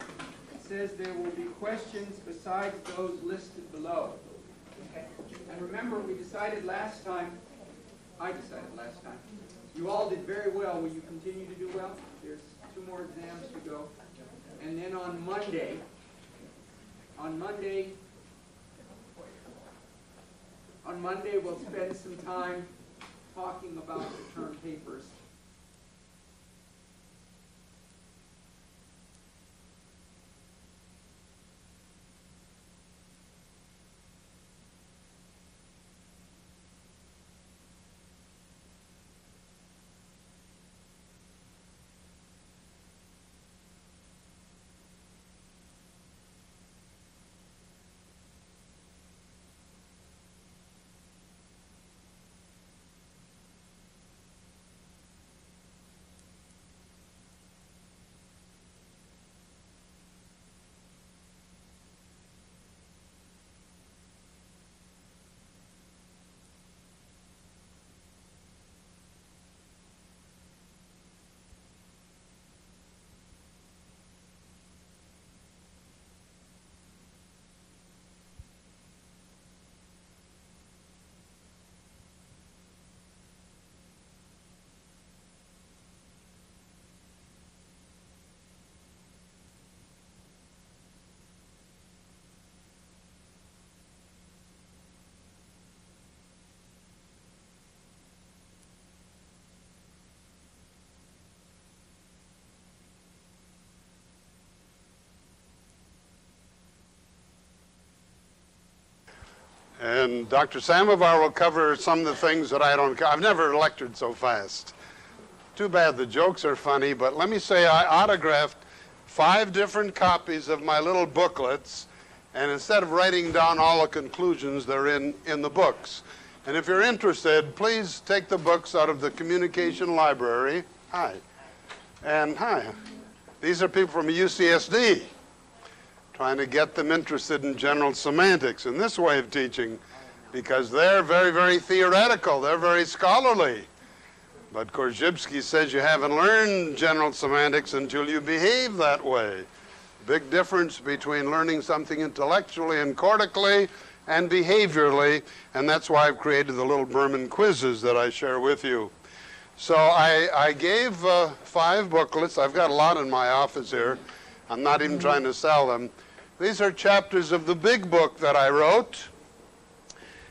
it says there will be questions besides those listed below. Okay. And remember, we decided last time, I decided last time, you all did very well. Will you continue to do well? There's 2 more exams to go. And then on Monday, we'll spend some time talking about the term papers. And Dr. Samovar will cover some of the things that I don't cover. I've never lectured so fast. Too bad the jokes are funny, but let me say I autographed 5 different copies of my little booklets, and instead of writing down all the conclusions, they're in the books. And if you're interested, please take the books out of the communication library. Hi. And hi. These are people from UCSD. Trying to get them interested in general semantics in this way of teaching, because they're very, very theoretical. They're very scholarly. But Korzybski says you haven't learned general semantics until you behave that way. Big difference between learning something intellectually and cortically and behaviorally, and that's why I've created the little Berman quizzes that I share with you. So I gave 5 booklets. I've got a lot in my office here. I'm not even trying to sell them. These are chapters of the big book that I wrote,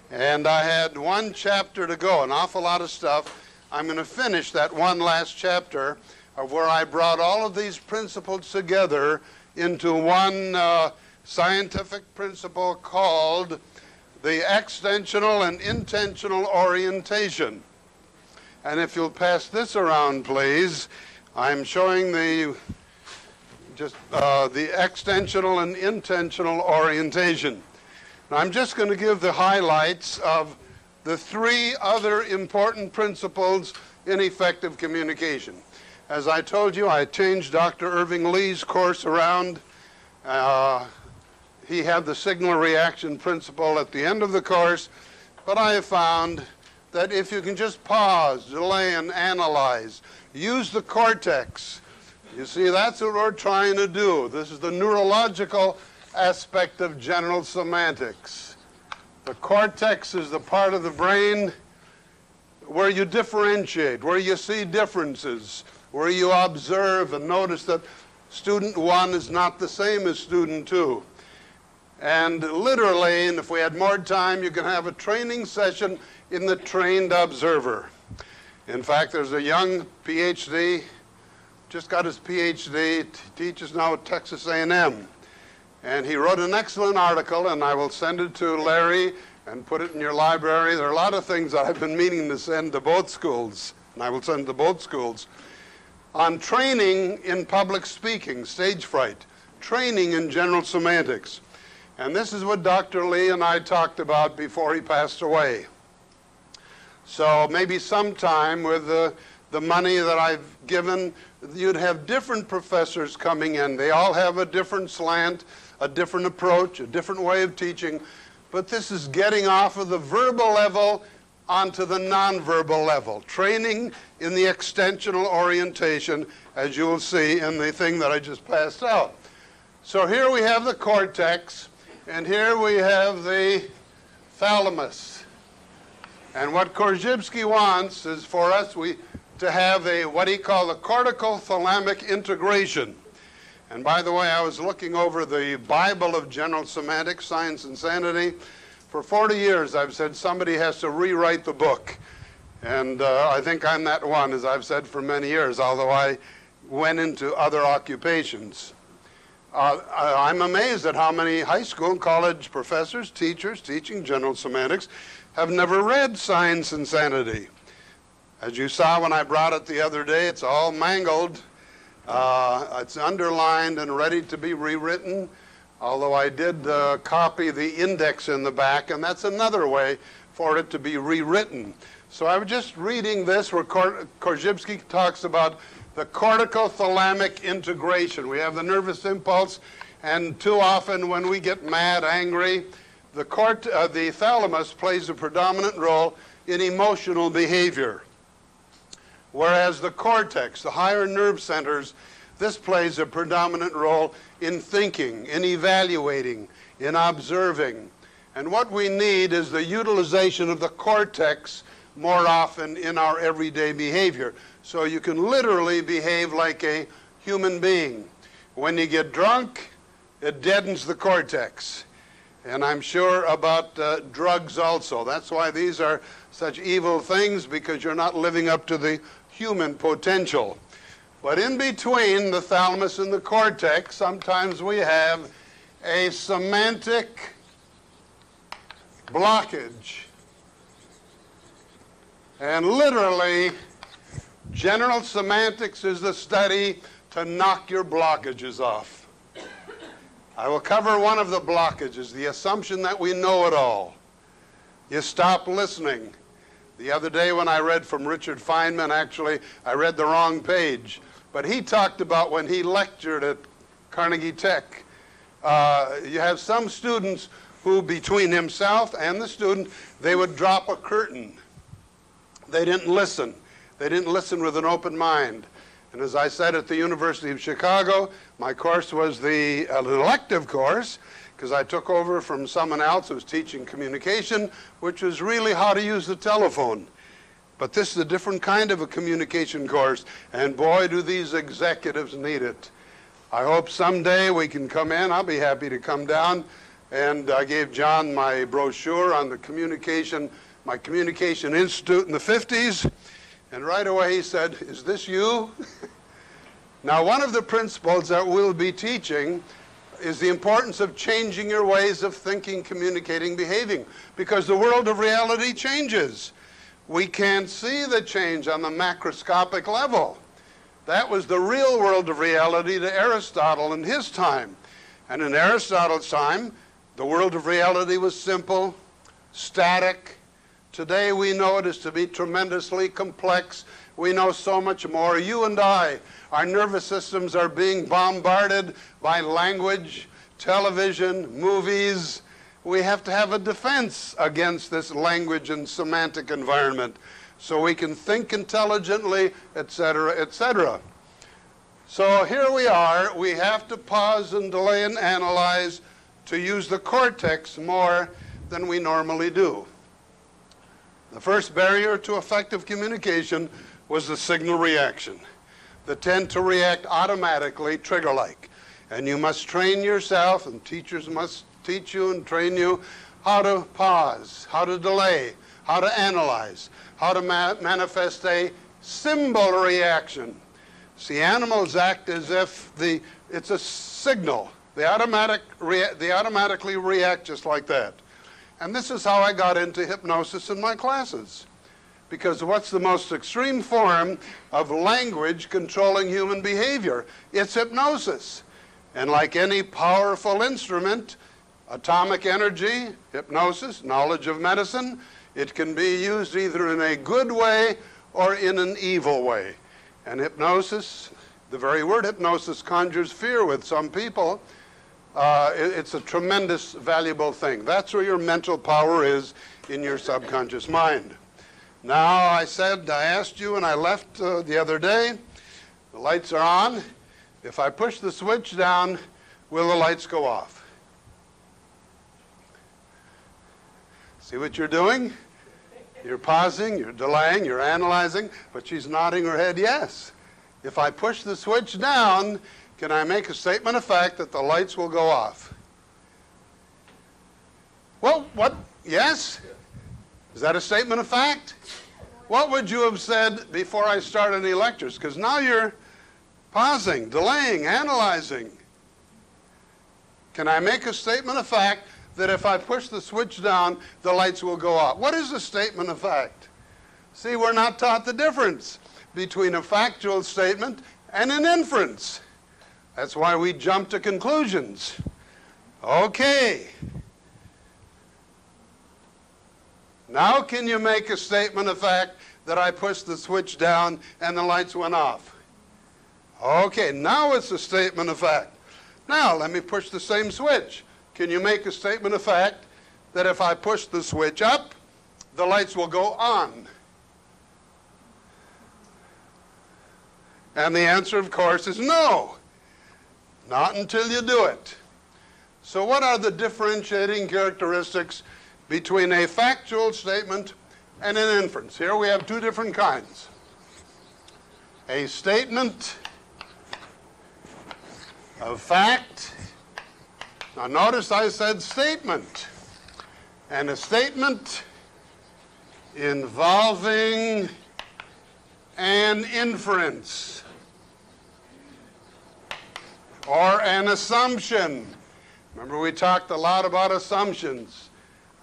and I had 1 chapter to go, an awful lot of stuff. I'm going to finish that one last chapter of where I brought all of these principles together into one scientific principle called the extensional and intentional orientation. And if you'll pass this around, please, I'm showing the extensional and intentional orientation. Now, I'm just going to give the highlights of the 3 other important principles in effective communication. As I told you, I changed Dr. Irving Lee's course around. He had the signal reaction principle at the end of the course, but I have found that if you can just pause, delay, and analyze, use the cortex. You see, that's what we're trying to do. This is the neurological aspect of general semantics. The cortex is the part of the brain where you differentiate, where you see differences, where you observe and notice that student 1 is not the same as student 2. And literally, and if we had more time, you can have a training session in the trained observer. In fact, there's a young PhD, just got his PhD, teaches now at Texas A&M. And he wrote an excellent article, and I will send it to Larry and put it in your library. There are a lot of things that I've been meaning to send to both schools, and I will send to both schools, on training in public speaking, stage fright, training in general semantics. And this is what Dr. Lee and I talked about before he passed away. So maybe sometime with the money that I've given, you'd have different professors coming in. They all have a different slant, a different approach, a different way of teaching. But this is getting off of the verbal level onto the nonverbal level, training in the extensional orientation, as you will see in the thing that I just passed out. So here we have the cortex, and here we have the thalamus. And what Korzybski wants is for us to have what he called a cortical-thalamic integration. And by the way, I was looking over the Bible of General Semantics, Science and Sanity. For 40 years, I've said somebody has to rewrite the book. And I think I'm that one, as I've said for many years, although I went into other occupations. I'm amazed at how many high school and college professors, teachers teaching general semantics have never read Science and Sanity. As you saw when I brought it the other day, it's all mangled. It's underlined and ready to be rewritten, although I did copy the index in the back, and that's another way for it to be rewritten. So I was just reading this where Korzybski talks about the cortical-thalamic integration. We have the nervous impulse, and too often when we get mad, angry, the thalamus plays a predominant role in emotional behavior. Whereas the cortex, the higher nerve centers, this plays a predominant role in thinking, in evaluating, in observing. And what we need is the utilization of the cortex more often in our everyday behavior. So you can literally behave like a human being. When you get drunk, it deadens the cortex. And I'm sure about drugs also. That's why these are such evil things, because you're not living up to the human potential. But in between the thalamus and the cortex, sometimes we have a semantic blockage. And literally, general semantics is the study to knock your blockages off. I will cover one of the blockages, the assumption that we know it all. You stop listening. The other day when I read from Richard Feynman, actually, I read the wrong page. But he talked about when he lectured at Carnegie Tech. You have some students who, between himself and the student, they would drop a curtain. They didn't listen. They didn't listen with an open mind. And as I said at the University of Chicago, my course was an elective course, because I took over from someone else who was teaching communication, which was really how to use the telephone. But this is a different kind of a communication course, and boy, do these executives need it. I hope someday we can come in. I'll be happy to come down. And I gave John my brochure on the my communication institute in the 50s. And right away he said, "Is this you?" Now, one of the principles that we'll be teaching is the importance of changing your ways of thinking, communicating, behaving, because the world of reality changes. We can't see the change on the macroscopic level. That was the real world of reality to Aristotle in his time. And in Aristotle's time, the world of reality was simple, static. Today we know it is to be tremendously complex. We know so much more. You and I, our nervous systems are being bombarded by language, television, movies. We have to have a defense against this language and semantic environment so we can think intelligently, etc., etc. So here we are. We have to pause and delay and analyze to use the cortex more than we normally do. The first barrier to effective communication was the signal reaction. They tend to react automatically, trigger-like. And you must train yourself, and teachers must teach you and train you how to pause, how to delay, how to analyze, how to manifest a symbol reaction. See, animals act as if it's a signal. They automatically react just like that. And this is how I got into hypnosis in my classes. Because what's the most extreme form of language controlling human behavior? It's hypnosis. And like any powerful instrument, atomic energy, hypnosis, knowledge of medicine, it can be used either in a good way or in an evil way. And hypnosis, the very word hypnosis conjures fear with some people. It's a tremendous, valuable thing. That's where your mental power is, in your subconscious mind. Now, I asked you when I left the other day, the lights are on. If I push the switch down, will the lights go off? See what you're doing? You're pausing, you're delaying, you're analyzing, but she's nodding her head yes. If I push the switch down, can I make a statement of fact that the lights will go off? Well, what? Yes? Is that a statement of fact? What would you have said before I start any lectures? Because now you're pausing, delaying, analyzing. Can I make a statement of fact that if I push the switch down, the lights will go off? What is a statement of fact? See, we're not taught the difference between a factual statement and an inference. That's why we jump to conclusions. Okay. Now can you make a statement of fact that I pushed the switch down and the lights went off? Okay, now it's a statement of fact. Now let me push the same switch. Can you make a statement of fact that if I push the switch up, the lights will go on? And the answer, of course, is no. Not until you do it. So what are the differentiating characteristics between a factual statement and an inference? Here we have two different kinds. A statement of fact. Now notice I said statement. And a statement involving an inference or an assumption. Remember, we talked a lot about assumptions.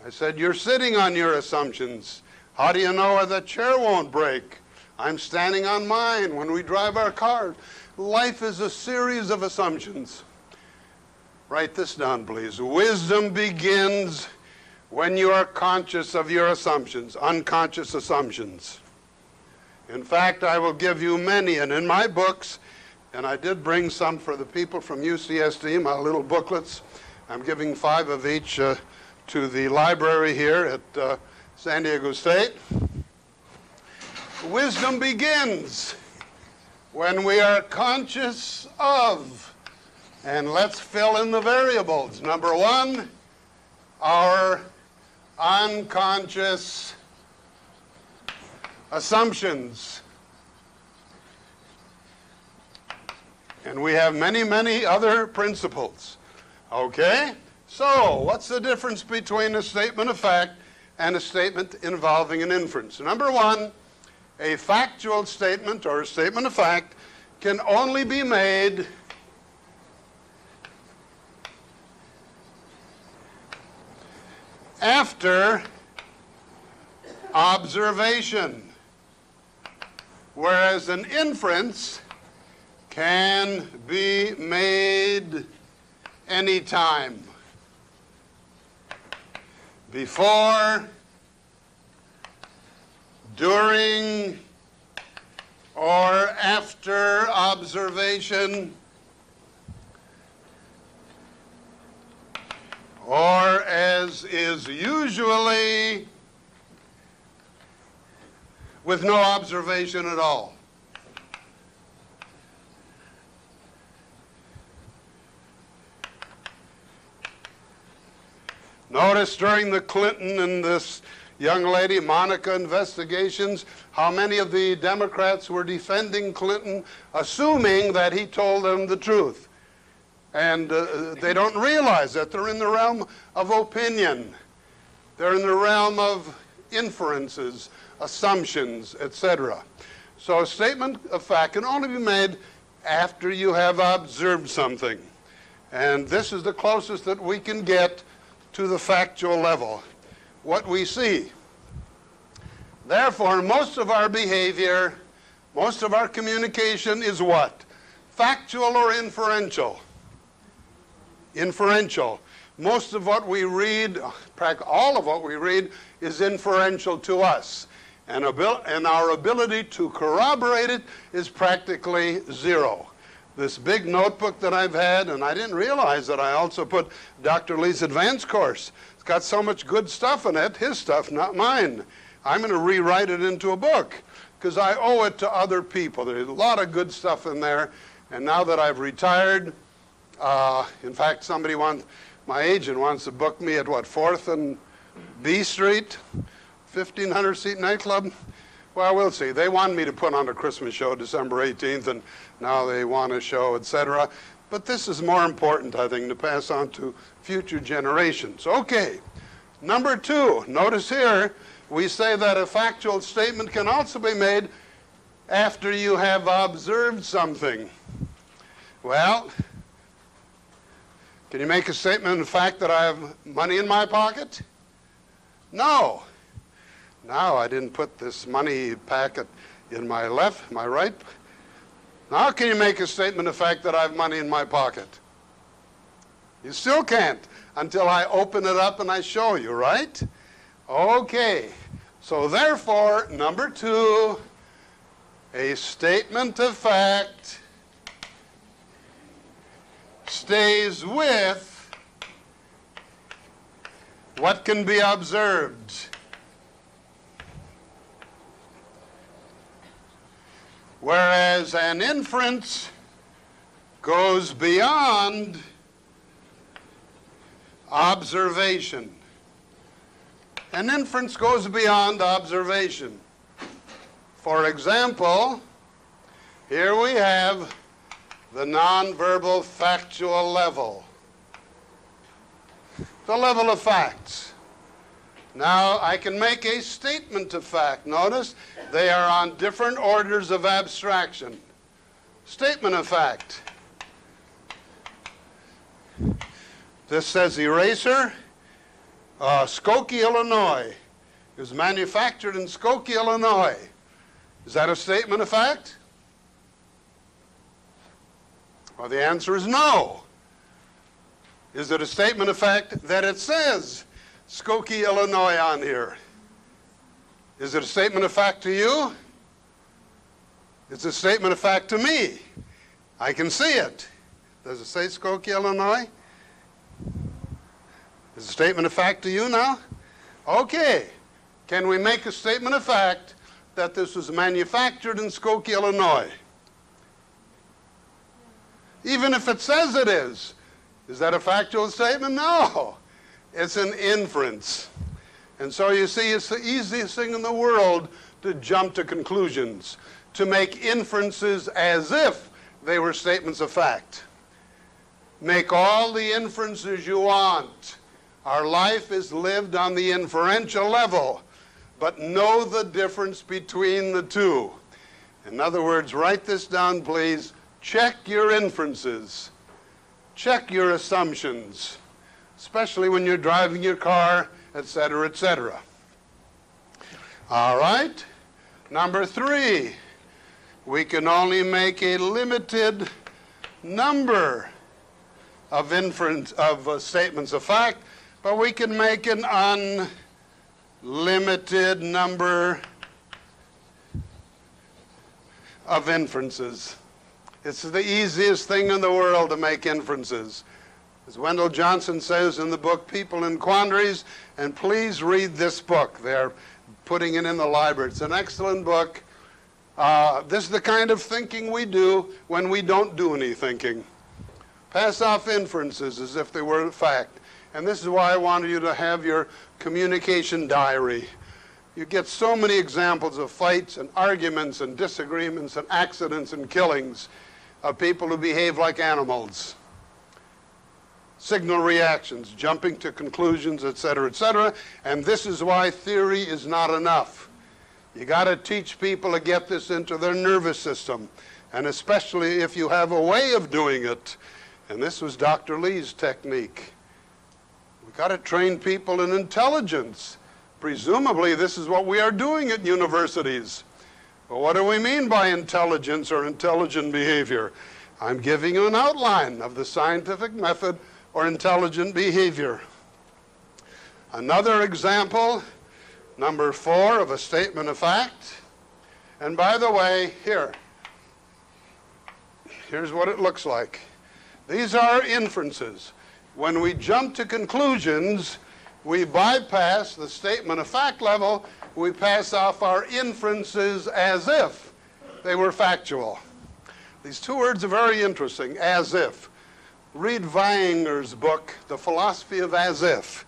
I said, you're sitting on your assumptions. How do you know the chair won't break? I'm standing on mine when we drive our car. Life is a series of assumptions. Write this down, please. Wisdom begins when you are conscious of your assumptions, unconscious assumptions. In fact, I will give you many, and in my books, and I did bring some for the people from UCSD, my little booklets. I'm giving 5 of each to the library here at San Diego State. Wisdom begins when we are conscious of, and let's fill in the variables. Number 1, our unconscious assumptions. And we have many, many other principles. Okay? So, what's the difference between a statement of fact and a statement involving an inference? Number 1, a factual statement or a statement of fact can only be made after observation, whereas an inference can be made anytime. Before, during, or after observation, or as is usually with no observation at all. Notice during the Clinton and this young lady Monica investigations, how many of the Democrats were defending Clinton, assuming that he told them the truth. And they don't realize that they're in the realm of opinion. They're in the realm of inferences, assumptions, etc. So a statement of fact can only be made after you have observed something. And this is the closest that we can get to the factual level, what we see. Therefore, most of our behavior, most of our communication is what? Factual or inferential? Inferential. Most of what we read, all of what we read, is inferential to us. And our ability to corroborate it is practically zero. This big notebook that I've had, and I didn't realize that I also put Dr. Lee's advanced course. It's got so much good stuff in it, his stuff, not mine. I'm going to rewrite it into a book because I owe it to other people. There's a lot of good stuff in there. And now that I've retired, in fact, my agent wants to book me at what, 4th and B Street, 1,500-seat nightclub. Well, we'll see. They want me to put on a Christmas show December 18th, and now they want a show, etc. But this is more important, I think, to pass on to future generations. Okay, number 2. Notice here, we say that a factual statement can also be made after you have observed something. Well, can you make a statement of fact that I have money in my pocket? No. Now, I didn't put this money packet in my right. Now, can you make a statement of fact that I have money in my pocket? You still can't until I open it up and I show you, right? Okay. So therefore, number 2, a statement of fact stays with what can be observed. Whereas an inference goes beyond observation. An inference goes beyond observation. For example, here we have the nonverbal factual level, the level of facts. Now, I can make a statement of fact. Notice they are on different orders of abstraction. Statement of fact. This says eraser, Skokie, Illinois. It was manufactured in Skokie, Illinois. Is that a statement of fact? Well, the answer is no. Is it a statement of fact that it says Skokie, Illinois on here? Is it a statement of fact to you? It's a statement of fact to me. I can see it. Does it say Skokie, Illinois? Is it a statement of fact to you now? Okay. Can we make a statement of fact that this was manufactured in Skokie, Illinois? Even if it says it is that a factual statement? No. It's an inference. And so you see, it's the easiest thing in the world to jump to conclusions, to make inferences as if they were statements of fact. Make all the inferences you want. Our life is lived on the inferential level, but know the difference between the two. In other words, write this down, please. Check your inferences. Check your assumptions, especially when you're driving your car, etc., etc. All right. Number 3, we can only make a limited number of statements of fact, but we can make an unlimited number of inferences. It's the easiest thing in the world to make inferences. As Wendell Johnson says in the book People in Quandaries, and please read this book. They're putting it in the library. It's an excellent book. This is the kind of thinking we do when we don't do any thinking. Pass off inferences as if they were a fact. And this is why I wanted you to have your communication diary. You get so many examples of fights and arguments and disagreements and accidents and killings of people who behave like animals. Signal reactions, jumping to conclusions, etc., etc. And this is why theory is not enough. You got to teach people to get this into their nervous system, and especially if you have a way of doing it. And this was Dr. Lee's technique. We got to train people in intelligence. Presumably, this is what we are doing at universities. But what do we mean by intelligence or intelligent behavior? I'm giving you an outline of the scientific method or intelligent behavior. Another example, number 4 of a statement of fact. And by the way, here's what it looks like. These are inferences. When we jump to conclusions, we bypass the statement of fact level. We pass off our inferences as if they were factual. These two words are very interesting, as if. Read Weinger's book, The Philosophy of As If,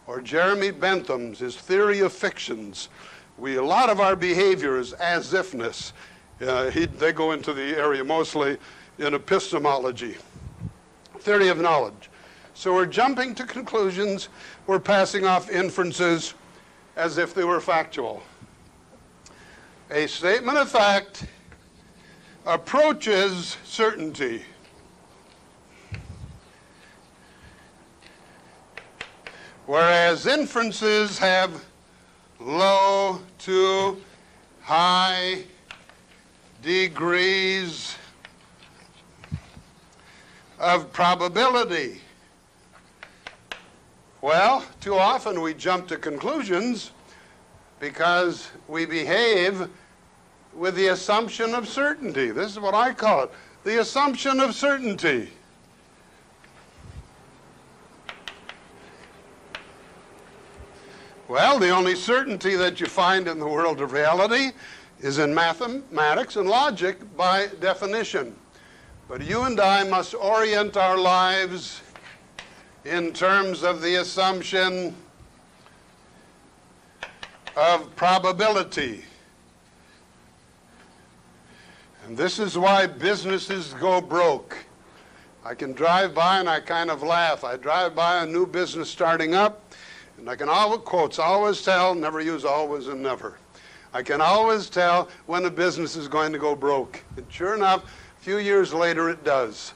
or Jeremy Bentham's, his Theory of Fictions. A lot of our behavior is as-ifness. They go into the area mostly in epistemology, theory of knowledge. So we're jumping to conclusions, we're passing off inferences as if they were factual. A statement of fact approaches certainty. Whereas inferences have low to high degrees of probability. Well, too often we jump to conclusions because we behave with the assumption of certainty. This is what I call it, the assumption of certainty. Well, the only certainty that you find in the world of reality is in mathematics and logic by definition. But you and I must orient our lives in terms of the assumption of probability. And this is why businesses go broke. I can drive by and I kind of laugh. I drive by a new business starting up, and I can always tell, never use always and never. I can always tell when a business is going to go broke. And sure enough, a few years later it does.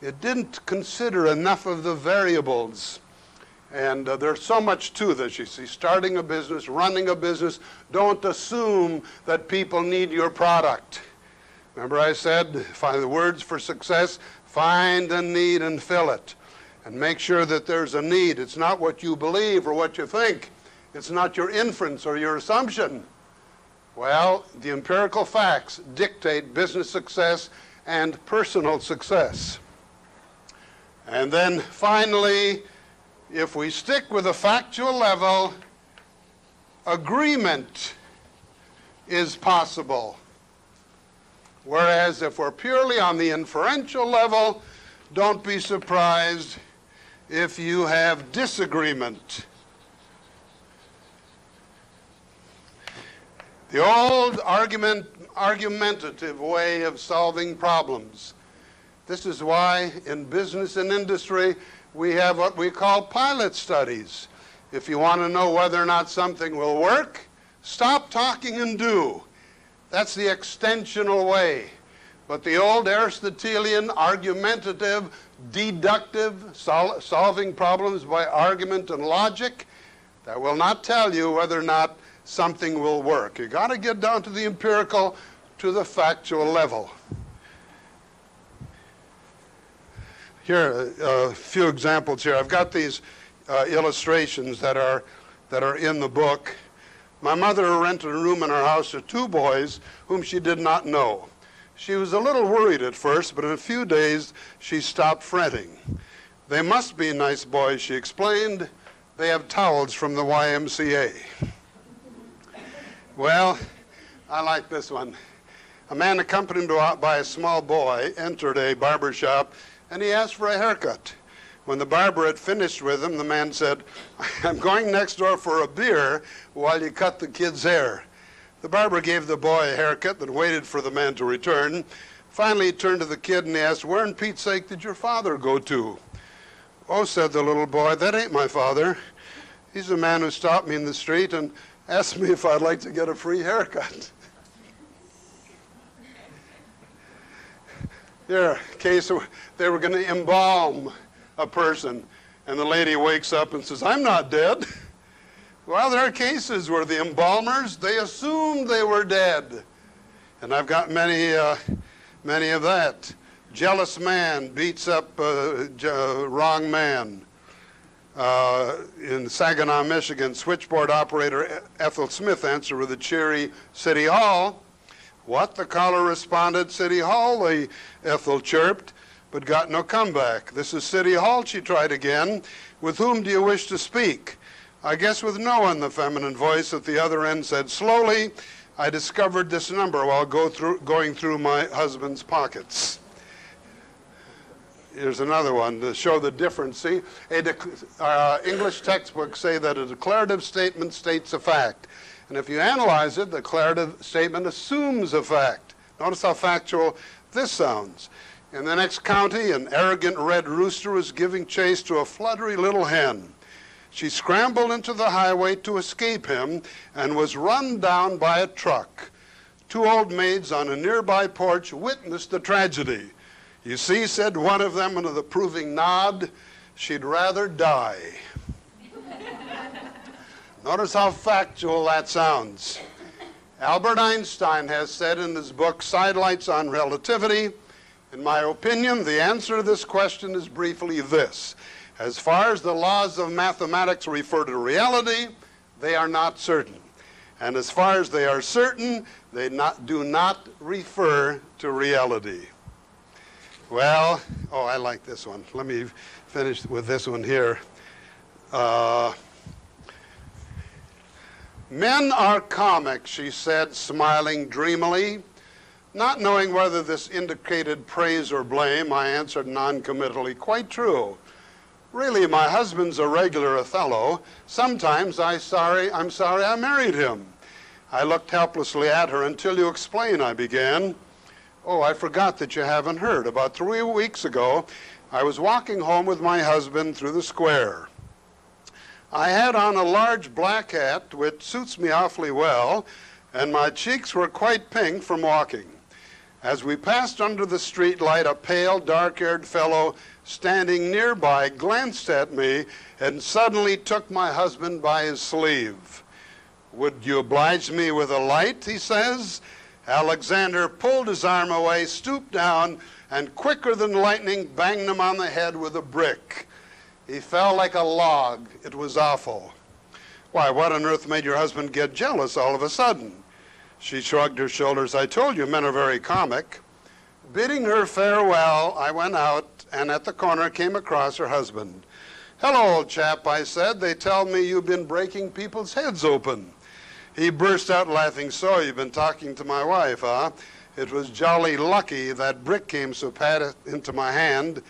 It didn't consider enough of the variables. And there's so much to this, you see. Starting a business, running a business, don't assume that people need your product. Remember I said, find the words for success, find a need and fill it. And make sure that there's a need. It's not what you believe or what you think. It's not your inference or your assumption. Well, the empirical facts dictate business success and personal success. And then finally, if we stick with a factual level, agreement is possible. Whereas if we're purely on the inferential level, don't be surprised if you have disagreement. The old argumentative way of solving problems. This is why in business and industry we have what we call pilot studies. If you want to know whether or not something will work, stop talking and do. That's the extensional way. But the old Aristotelian argumentative, deductive, solving problems by argument and logic, that will not tell you whether or not something will work. You got to get down to the empirical, to the factual level. Here, a few examples here. I've got these illustrations that are in the book. My mother rented a room in her house to 2 boys whom she did not know. She was a little worried at first, but in a few days she stopped fretting. They must be nice boys, she explained. They have towels from the YMCA. Well, I like this one. A man accompanied by a small boy entered a barber shop and he asked for a haircut. When the barber had finished with him, the man said, "I'm going next door for a beer while you cut the kid's hair." The barber gave the boy a haircut and waited for the man to return. Finally, he turned to the kid and he asked, "Where in Pete's sake did your father go to?" "Oh," said the little boy, "that ain't my father. He's a man who stopped me in the street and asked me if I'd like to get a free haircut." Here, case they were going to embalm a person, and the lady wakes up and says, "I'm not dead." Well, there are cases where the embalmers, they assumed they were dead. And I've got many of that. Jealous man beats up wrong man. In Saginaw, Michigan, switchboard operator Ethel Smith answered with a cheery "City Hall." "What?" the caller responded. "City Hall," the Ethel chirped, but got no comeback. "This is City Hall," she tried again. "With whom do you wish to speak?" "I guess with no one," the feminine voice at the other end said slowly. "I discovered this number while going through my husband's pockets." Here's another one to show the difference. See, English textbooks say that a declarative statement states a fact. And if you analyze it, the declarative statement assumes a fact. Notice how factual this sounds. In the next county, an arrogant red rooster was giving chase to a fluttery little hen. She scrambled into the highway to escape him and was run down by a truck. Two old maids on a nearby porch witnessed the tragedy. "You see," said one of them with an approving nod, "she'd rather die." Notice how factual that sounds. Albert Einstein has said in his book, Sidelights on Relativity, "In my opinion, the answer to this question is briefly this. As far as the laws of mathematics refer to reality, they are not certain. And as far as they are certain, they do not refer to reality." Well, I like this one. Let me finish with this one here. "Men are comic," she said, smiling dreamily. Not knowing whether this indicated praise or blame, I answered noncommittally, "Quite true. Really, my husband's a regular Othello. Sometimes I'm sorry I married him." I looked helplessly at her. "Until you explain," I began. "Oh, I forgot that you haven't heard. About 3 weeks ago, I was walking home with my husband through the square. I had on a large black hat, which suits me awfully well, and my cheeks were quite pink from walking. As we passed under the street light, a pale, dark-haired fellow standing nearby glanced at me and suddenly took my husband by his sleeve. 'Would you oblige me with a light?' he says. Alexander pulled his arm away, stooped down, and quicker than lightning banged him on the head with a brick. He fell like a log. It was awful." "Why, what on earth made your husband get jealous all of a sudden?" She shrugged her shoulders. "I told you men are very comic." Bidding her farewell, I went out and at the corner came across her husband. "Hello, old chap," I said. "They tell me you've been breaking people's heads open." He burst out laughing. "So you've been talking to my wife, huh? It was jolly lucky that brick came so pat into my hand.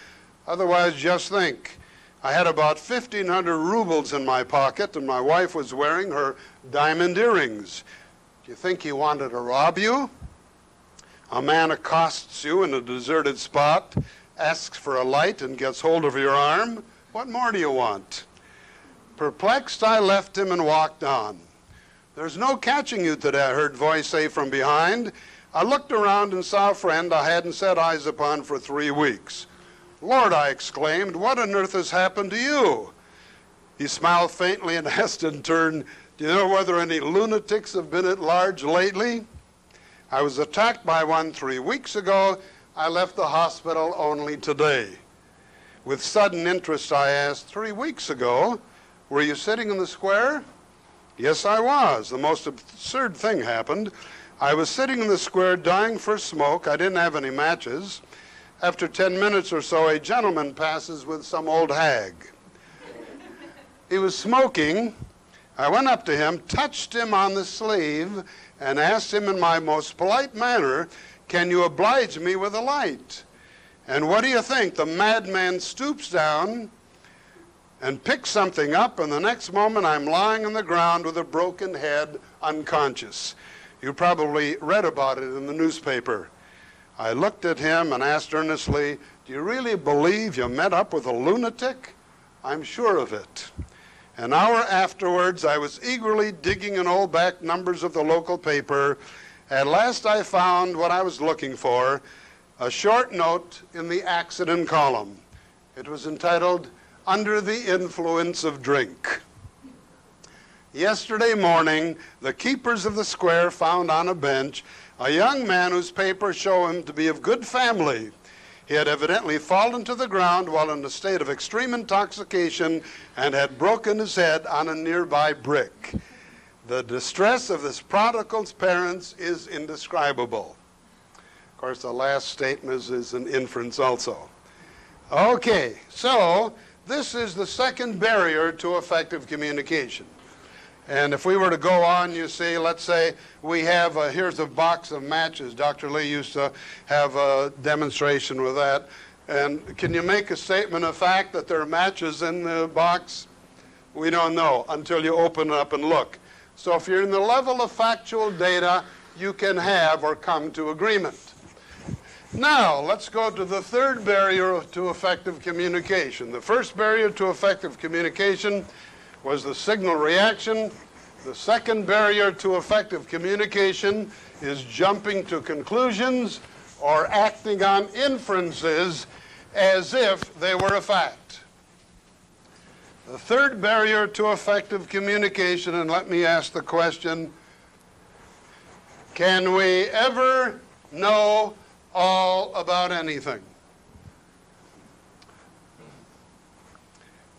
Otherwise, just think. I had about 1,500 rubles in my pocket, and my wife was wearing her diamond earrings. Do you think he wanted to rob you? A man accosts you in a deserted spot, asks for a light, and gets hold of your arm. What more do you want?" Perplexed, I left him and walked on. "There's no catching you today," I heard voice say from behind. I looked around and saw a friend I hadn't set eyes upon for 3 weeks. "Lord," I exclaimed, "what on earth has happened to you?" He smiled faintly and asked in turn, "Do you know whether any lunatics have been at large lately?" "I was attacked by one 3 weeks ago. I left the hospital only today." With sudden interest, I asked, 3 weeks ago? Were you sitting in the square?" "Yes, I was. The most absurd thing happened. I was sitting in the square dying for smoke. I didn't have any matches. After 10 minutes or so, a gentleman passes with some old hag. He was smoking. I went up to him, touched him on the sleeve, and asked him in my most polite manner, 'Can you oblige me with a light?' And what do you think? The madman stoops down, and pick something up, and the next moment I'm lying on the ground with a broken head, unconscious. You probably read about it in the newspaper. I looked at him and asked earnestly, "Do you really believe you met up with a lunatic?" "I'm sure of it." An hour afterwards, I was eagerly digging in old back numbers of the local paper. At last I found what I was looking for, a short note in the accident column. It was entitled, "Under the Influence of Drink." Yesterday morning, the keepers of the square found on a bench a young man whose papers show him to be of good family. He had evidently fallen to the ground while in a state of extreme intoxication and had broken his head on a nearby brick. The distress of this prodigal's parents is indescribable. Of course, the last statement is an inference also. Okay, so this is the second barrier to effective communication. And if we were to go on, you see, let's say we have, here's a box of matches. Dr. Lee used to have a demonstration with that. And can you make a statement of fact that there are matches in the box? We don't know until you open it up and look. So if you're in the level of factual data, you can have or come to agreement. Now, let's go to the third barrier to effective communication. The first barrier to effective communication was the signal reaction. The second barrier to effective communication is jumping to conclusions or acting on inferences as if they were a fact. The third barrier to effective communication, and let me ask the question, can we ever know all about anything?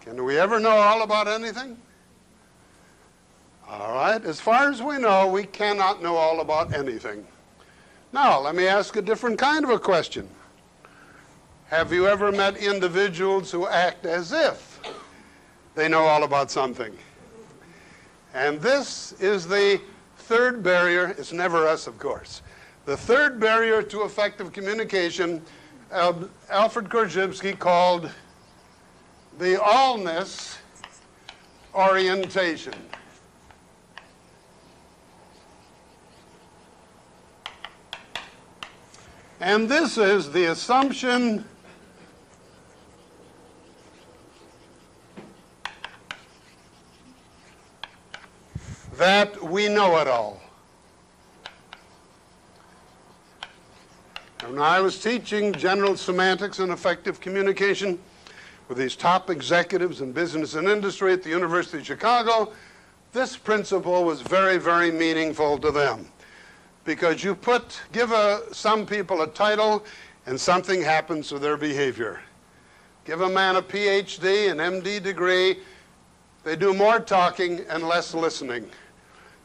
Can we ever know all about anything? All right, as far as we know, we cannot know all about anything. Now, let me ask a different kind of a question. Have you ever met individuals who act as if they know all about something? And this is the third barrier. It's never us, of course. The third barrier to effective communication, Alfred Korzybski called the allness orientation. And this is the assumption that we know it all. When I was teaching general semantics and effective communication with these top executives in business and industry at the University of Chicago, this principle was very, very meaningful to them. Because you give some people a title and something happens to their behavior. Give a man a PhD, an MD degree, they do more talking and less listening.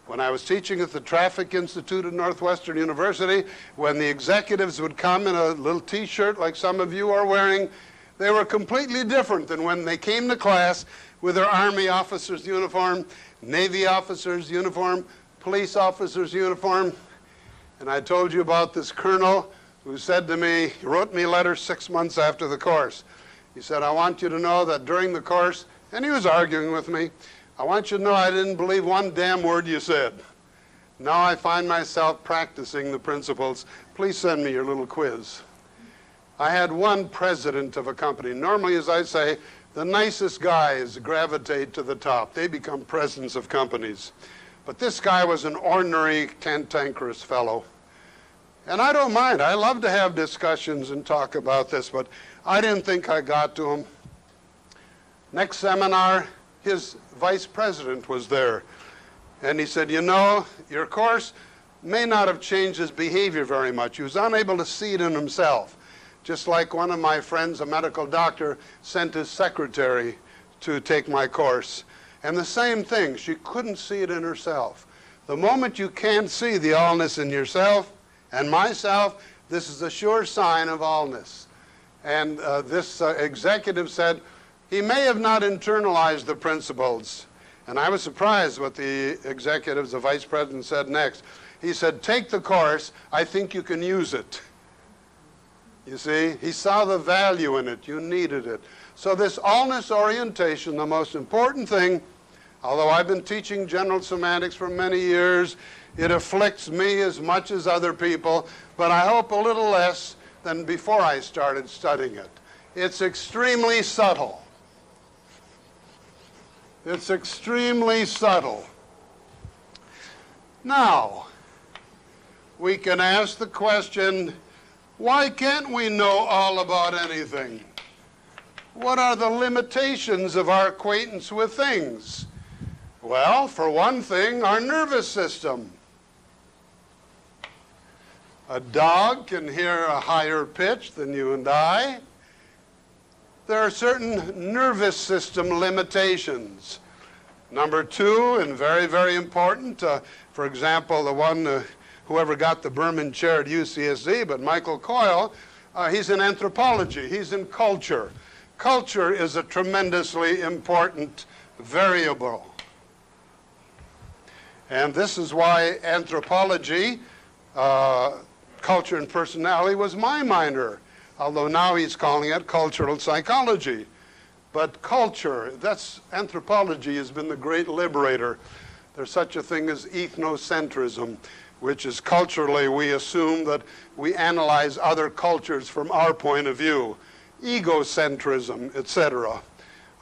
When I was teaching at the Traffic Institute at Northwestern University, when the executives would come in a little t-shirt like some of you are wearing, they were completely different than when they came to class with their Army officer's uniform, Navy officer's uniform, police officer's uniform. And I told you about this colonel who said to me, he wrote me a letter 6 months after the course. He said, I want you to know that during the course, and he was arguing with me, I want you to know I didn't believe one damn word you said. Now I find myself practicing the principles. Please send me your little quiz. I had one president of a company. Normally, as I say, the nicest guys gravitate to the top. They become presidents of companies. But this guy was an ordinary, cantankerous fellow. And I don't mind. I love to have discussions and talk about this, but I didn't think I got to him. Next seminar, his vice president was there. And he said, you know, your course may not have changed his behavior very much. He was unable to see it in himself. Just like one of my friends, a medical doctor, sent his secretary to take my course. And the same thing, she couldn't see it in herself. The moment you can't see the allness in yourself and myself, this is a sure sign of allness. And this executive said, he may have not internalized the principles. And I was surprised what the executives, the vice president, said next. He said, take the course, I think you can use it. You see, he saw the value in it. You needed it. So this allness orientation, the most important thing, although I've been teaching general semantics for many years, it afflicts me as much as other people, but I hope a little less than before I started studying it. It's extremely subtle. It's extremely subtle. Now, we can ask the question, why can't we know all about anything? What are the limitations of our acquaintance with things? Well, for one thing, our nervous system. A dog can hear a higher pitch than you and I. There are certain nervous system limitations. Number two, and very, very important, for example, the one, whoever got the Berman chair at UCSD, but Michael Coyle, he's in anthropology, he's in culture. Culture is a tremendously important variable. And this is why anthropology, culture and personality, was my minor, although now he's calling it cultural psychology. But culture, that's anthropology has been the great liberator. There's such a thing as ethnocentrism, which is culturally we assume that we analyze other cultures from our point of view. Egocentrism, etc.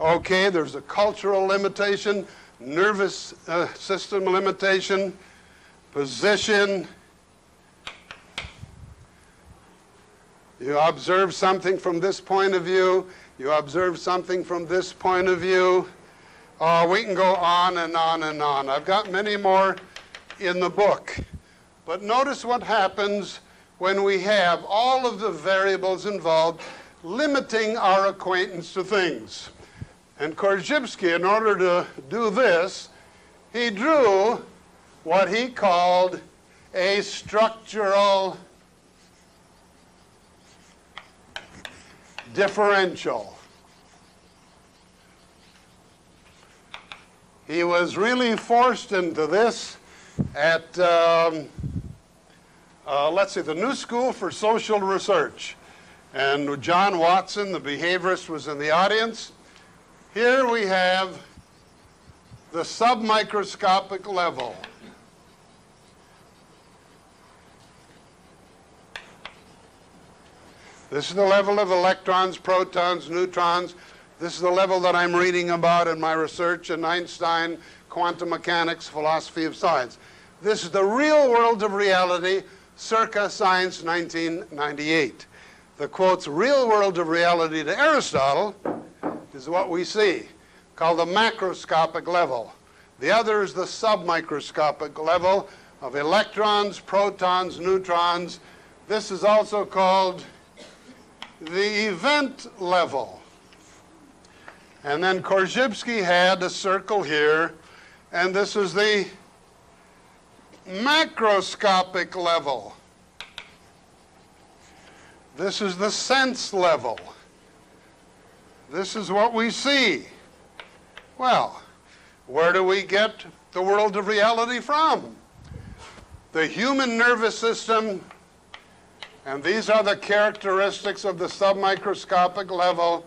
Okay, there's a cultural limitation, nervous system limitation, position. You observe something from this point of view, you observe something from this point of view. We can go on and on and on. I've got many more in the book. But notice what happens when we have all of the variables involved limiting our acquaintance to things. And Korzybski, in order to do this, he drew what he called a structural differential. He was really forced into this at, let's see, the New School for Social Research. And John Watson, the behaviorist, was in the audience. Here we have the submicroscopic level. This is the level of electrons, protons, neutrons. This is the level that I'm reading about in my research in Einstein, quantum mechanics, philosophy of science. This is the real world of reality, circa Science 1998. The quote's real world of reality to Aristotle is what we see, called the macroscopic level. The other is the submicroscopic level of electrons, protons, neutrons. This is also called the event level. And then Korzybski had a circle here, and this is the macroscopic level. This is the sense level. This is what we see. Well, where do we get the world of reality from? The human nervous system, and these are the characteristics of the submicroscopic level,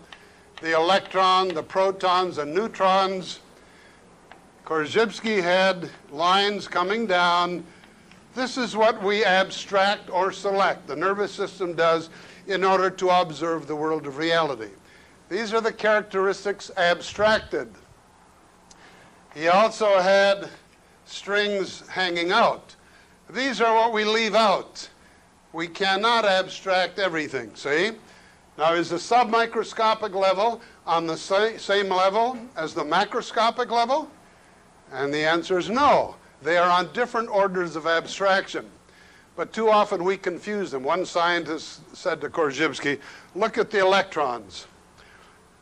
the electron, the protons, and neutrons. Korzybski had lines coming down. This is what we abstract or select, the nervous system does, in order to observe the world of reality. These are the characteristics abstracted. He also had strings hanging out. These are what we leave out. We cannot abstract everything, see? Now, is the submicroscopic level on the same level as the macroscopic level? And the answer is no. They are on different orders of abstraction. But too often we confuse them. One scientist said to Korzybski, look at the electrons.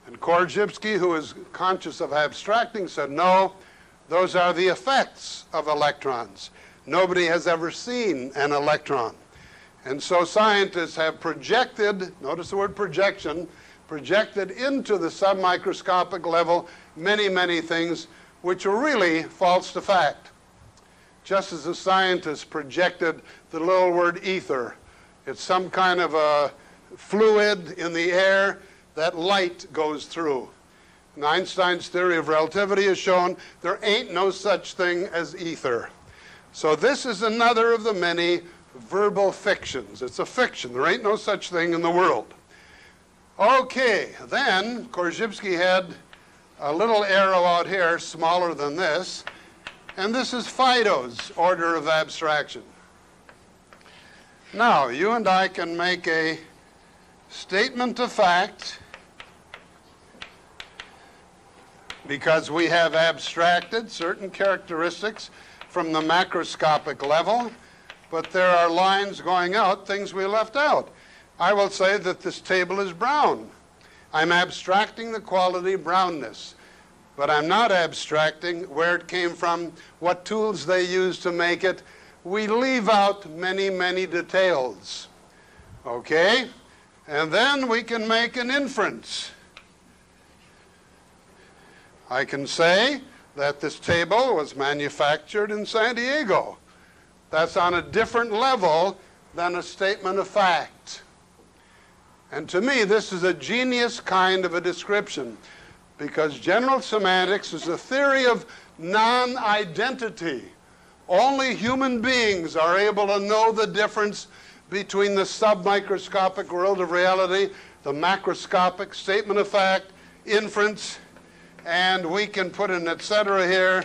And Korzybski, who is conscious of abstracting, said, no, those are the effects of electrons. Nobody has ever seen an electron. And so scientists have projected, notice the word projection, projected into the submicroscopic level many, many things which are really false to fact. Just as the scientists projected the little word ether. It's some kind of a fluid in the air that light goes through. In Einstein's theory of relativity has shown there ain't no such thing as ether. So this is another of the many verbal fictions. It's a fiction. There ain't no such thing in the world. Okay, then Korzybski had a little arrow out here, smaller than this, and this is Fido's order of abstraction. Now, you and I can make a statement of fact because we have abstracted certain characteristics from the macroscopic level, but there are lines going out, things we left out. I will say that this table is brown. I'm abstracting the quality brownness, but I'm not abstracting where it came from, what tools they used to make it. We leave out many, many details. Okay? And then we can make an inference. I can say that this table was manufactured in San Diego. That's on a different level than a statement of fact. And to me, this is a genius kind of a description, because general semantics is a theory of non-identity. Only human beings are able to know the difference between the submicroscopic world of reality, the macroscopic statement of fact, inference, and we can put an etc. here.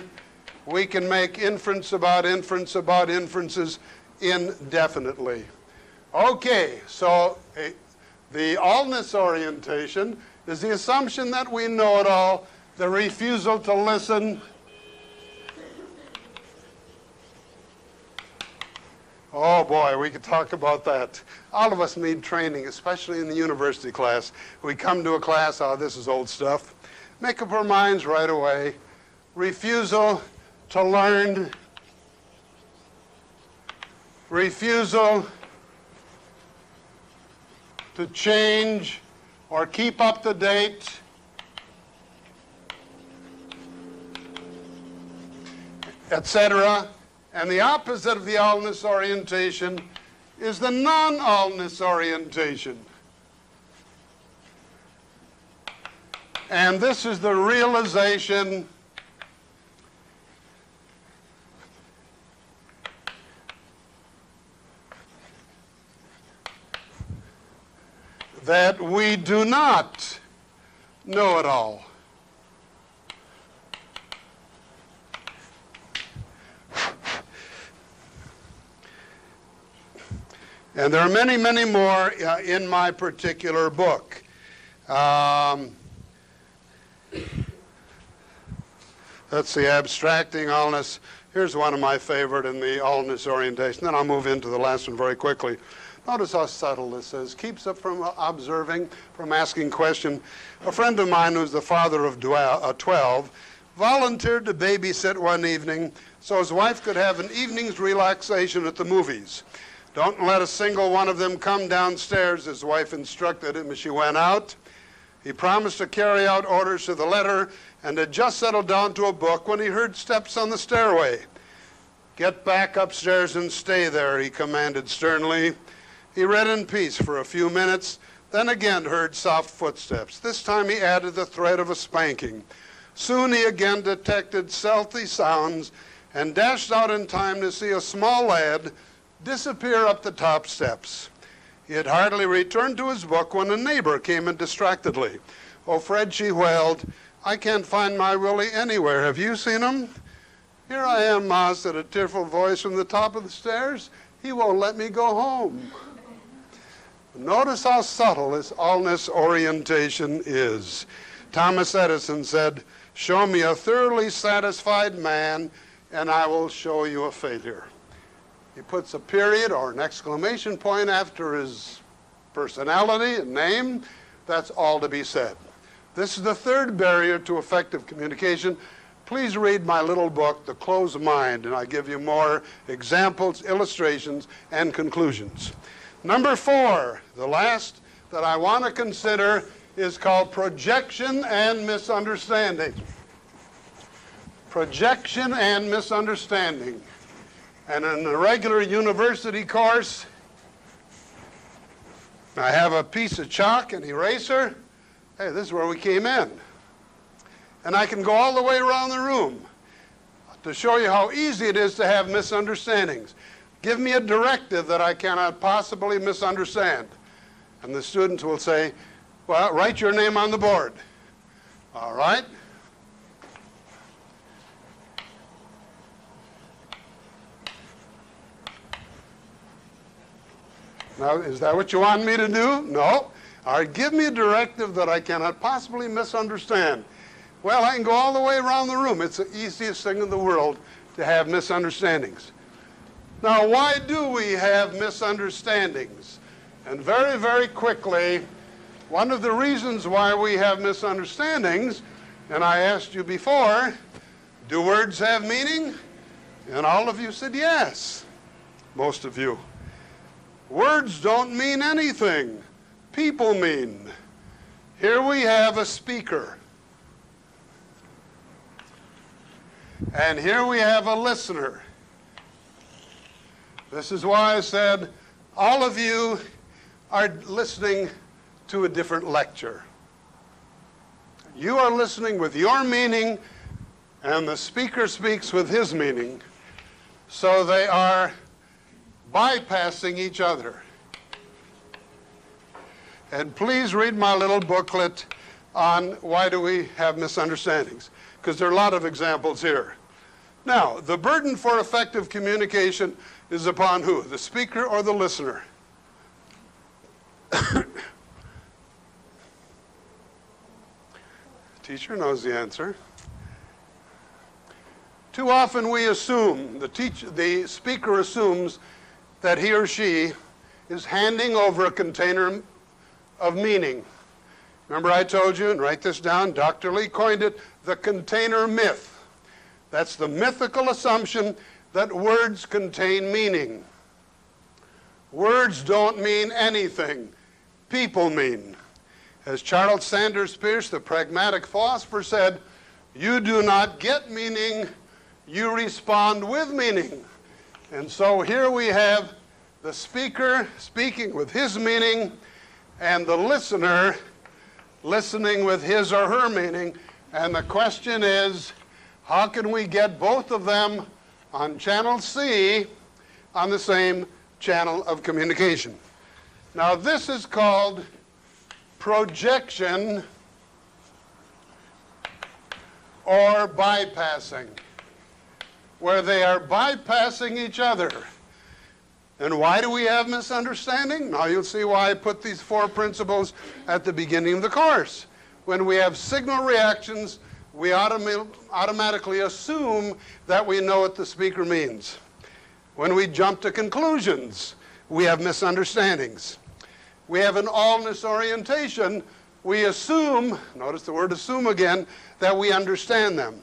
We can make inference about inferences indefinitely. Okay, so the allness orientation is the assumption that we know it all, the refusal to listen. Oh boy, we could talk about that. All of us need training, especially in the university class. We come to a class, oh, this is old stuff. Make up our minds right away. Refusal to learn. Refusal to change or keep up to date. Etc. And the opposite of the allness orientation is the non-allness orientation. And this is the realization that we do not know it all. And there are many, many more in my particular book. Let's see, abstracting allness. Here's one of my favorite in the allness orientation. Then I'll move into the last one very quickly. Notice how subtle this is. Keeps up from observing, from asking question. A friend of mine who's the father of 12 volunteered to babysit one evening so his wife could have an evening's relaxation at the movies. Don't let a single one of them come downstairs, his wife instructed him as she went out. He promised to carry out orders to the letter and had just settled down to a book when he heard steps on the stairway. Get back upstairs and stay there, he commanded sternly. He read in peace for a few minutes, then again heard soft footsteps. This time he added the threat of a spanking. Soon he again detected stealthy sounds and dashed out in time to see a small lad disappear up the top steps. He had hardly returned to his book when a neighbor came in distractedly. "Oh, Fred," she wailed, "I can't find my Willie anywhere. Have you seen him?" "Here I am, Ma," said a tearful voice from the top of the stairs. "He won't let me go home." Notice how subtle this allness orientation is. Thomas Edison said, "Show me a thoroughly satisfied man, and I will show you a failure." He puts a period or an exclamation point after his personality and name. That's all to be said. This is the third barrier to effective communication. Please read my little book, The Closed Mind, and I give you more examples, illustrations, and conclusions. Number 4, the last that I want to consider, is called projection and misunderstanding. Projection and misunderstanding. And in a regular university course, I have a piece of chalk and eraser. Hey, this is where we came in. And I can go all the way around the room to show you how easy it is to have misunderstandings. Give me a directive that I cannot possibly misunderstand. And the students will say, well, write your name on the board. All right? Now, is that what you want me to do? No. All right, give me a directive that I cannot possibly misunderstand. Well, I can go all the way around the room. It's the easiest thing in the world to have misunderstandings. Now, why do we have misunderstandings? And very, very quickly, one of the reasons why we have misunderstandings, and I asked you before, do words have meaning? And all of you said yes, most of you. Words don't mean anything. People mean. Here we have a speaker. And here we have a listener. This is why I said all of you are listening to a different lecture. You are listening with your meaning, and the speaker speaks with his meaning. So they are bypassing each other. And please read my little booklet on why do we have misunderstandings, because there are a lot of examples here. Now, the burden for effective communication is upon who? The speaker or the listener? Teacher knows the answer. Too often we assume, the speaker assumes that he or she is handing over a container of meaning. Remember I told you, and write this down, Dr. Lee coined it, the container myth. That's the mythical assumption that words contain meaning. Words don't mean anything. People mean. As Charles Sanders Peirce, the pragmatic philosopher, said, you do not get meaning, you respond with meaning. And so here we have the speaker speaking with his meaning and the listener listening with his or her meaning. And the question is, how can we get both of them on channel C on the same channel of communication? Now this is called projection or bypassing, where they are bypassing each other. And why do we have misunderstanding? Now you'll see why I put these 4 principles at the beginning of the course. When we have signal reactions, we automatically assume that we know what the speaker means. When we jump to conclusions, we have misunderstandings. We have an allness orientation. We assume, notice the word assume again, that we understand them.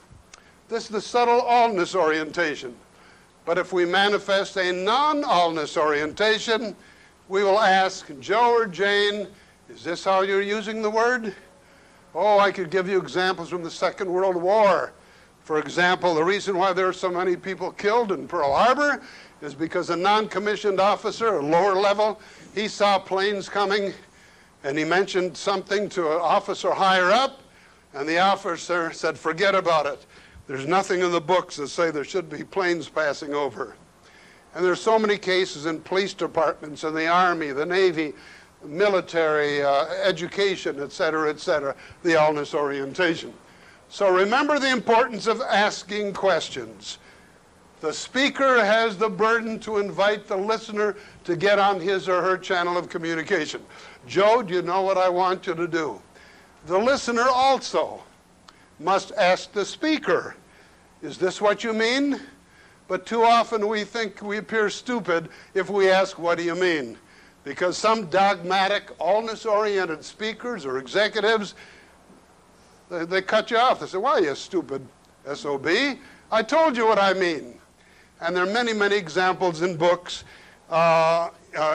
This is the subtle allness orientation. But if we manifest a non-allness orientation, we will ask Joe or Jane, is this how you're using the word? Oh, I could give you examples from the Second World War. For example, the reason why there are so many people killed in Pearl Harbor is because a non-commissioned officer, a lower level, he saw planes coming and he mentioned something to an officer higher up, and the officer said, forget about it. There's nothing in the books that say there should be planes passing over. And there's so many cases in police departments, in the Army, the Navy, military, education, et cetera, the allness orientation. So remember the importance of asking questions. The speaker has the burden to invite the listener to get on his or her channel of communication. Joe, do you know what I want you to do? The listener also must ask the speaker, is this what you mean? But too often we think we appear stupid if we ask, what do you mean? Because some dogmatic, allness-oriented speakers or executives, they cut you off. They say, why, you stupid SOB? I told you what I mean. And there are many, many examples in books,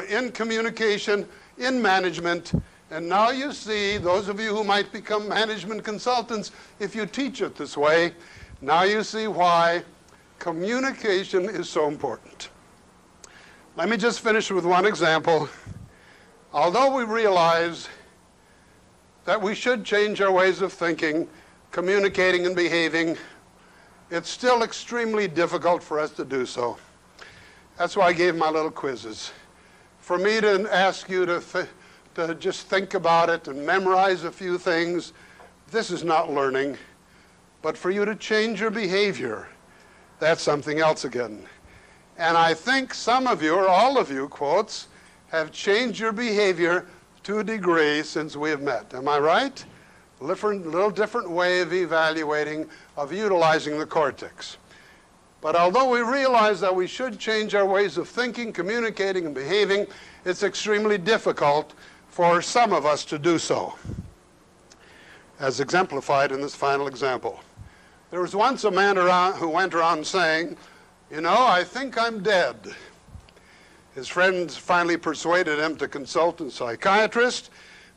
in communication, in management. And now you see, those of you who might become management consultants, if you teach it this way, now you see why communication is so important. Let me just finish with one example. although we realize that we should change our ways of thinking, communicating, and behaving, it's still extremely difficult for us to do so. That's why I gave my little quizzes. For me to ask you to just think about it and memorize a few things, this is not learning. But for you to change your behavior, that's something else again. And I think some of you, or all of you, quotes, have changed your behavior to a degree since we have met. Am I right? A little different way of evaluating, of utilizing the cortex. But although we realize that we should change our ways of thinking, communicating, and behaving, it's extremely difficult for some of us to do so, as exemplified in this final example. There was once a man who went around saying, "You know, I think I'm dead." His friends finally persuaded him to consult a psychiatrist.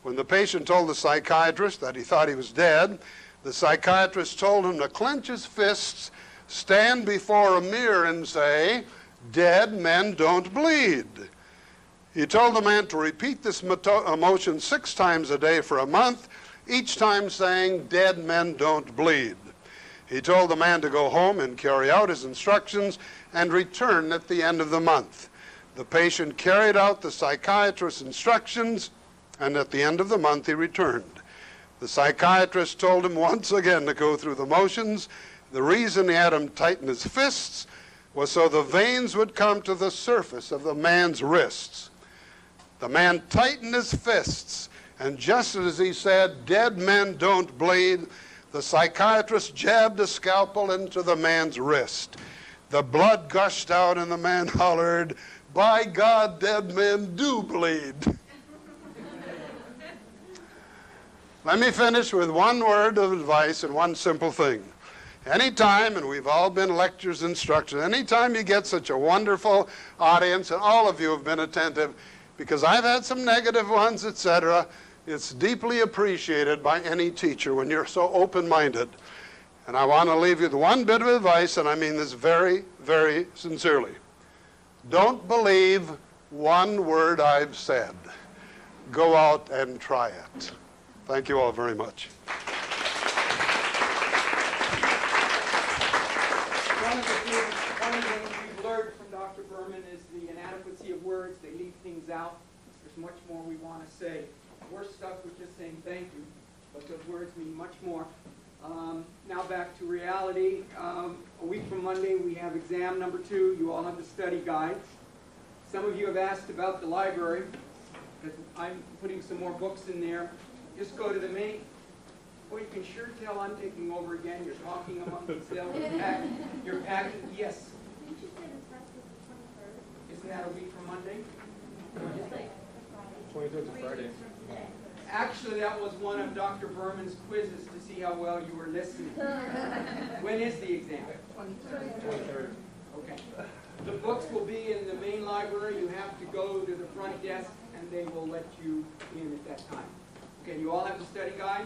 When the patient told the psychiatrist that he thought he was dead, the psychiatrist told him to clench his fists, stand before a mirror and say, "Dead men don't bleed." He told the man to repeat this motion 6 times a day for a month, each time saying, "Dead men don't bleed." He told the man to go home and carry out his instructions and return at the end of the month. The patient carried out the psychiatrist's instructions, and at the end of the month he returned. The psychiatrist told him once again to go through the motions. The reason he had him tighten his fists was so the veins would come to the surface of the man's wrists. The man tightened his fists, and just as he said, "Dead men don't bleed," the psychiatrist jabbed a scalpel into the man's wrist. The blood gushed out, and the man hollered, "By God, dead men do bleed." Let me finish with one word of advice and one simple thing. Anytime, and we've all been lectures, instructors, anytime you get such a wonderful audience, and all of you have been attentive, because I've had some negative ones, etc., it's deeply appreciated by any teacher when you're so open-minded. And I want to leave you with one bit of advice, and I mean this very, very sincerely. Don't believe one word I've said. Go out and try it. Thank you all very much. One of the things we've learned from Dr. Berman is the inadequacy of words. They leave things out. There's much more we want to say. We're stuck with just saying thank you, but those words mean much more. Now back to reality. A week from Monday, we have exam number 2. You all have the study guides. Some of you have asked about the library, because I'm putting some more books in there. Just go to the main. Well, you can sure tell I'm taking over again. You're talking among yourselves. You're packing. Yes. Didn't you say the test is the 23rd? Isn't that a week from Monday? It's like 23rd is Friday. Actually, that was one of Dr. Berman's quizzes to see how well you were listening. When is the exam? 23rd. Okay. The books will be in the main library. You have to go to the front desk, and they will let you in at that time. Okay, you all have the study guide?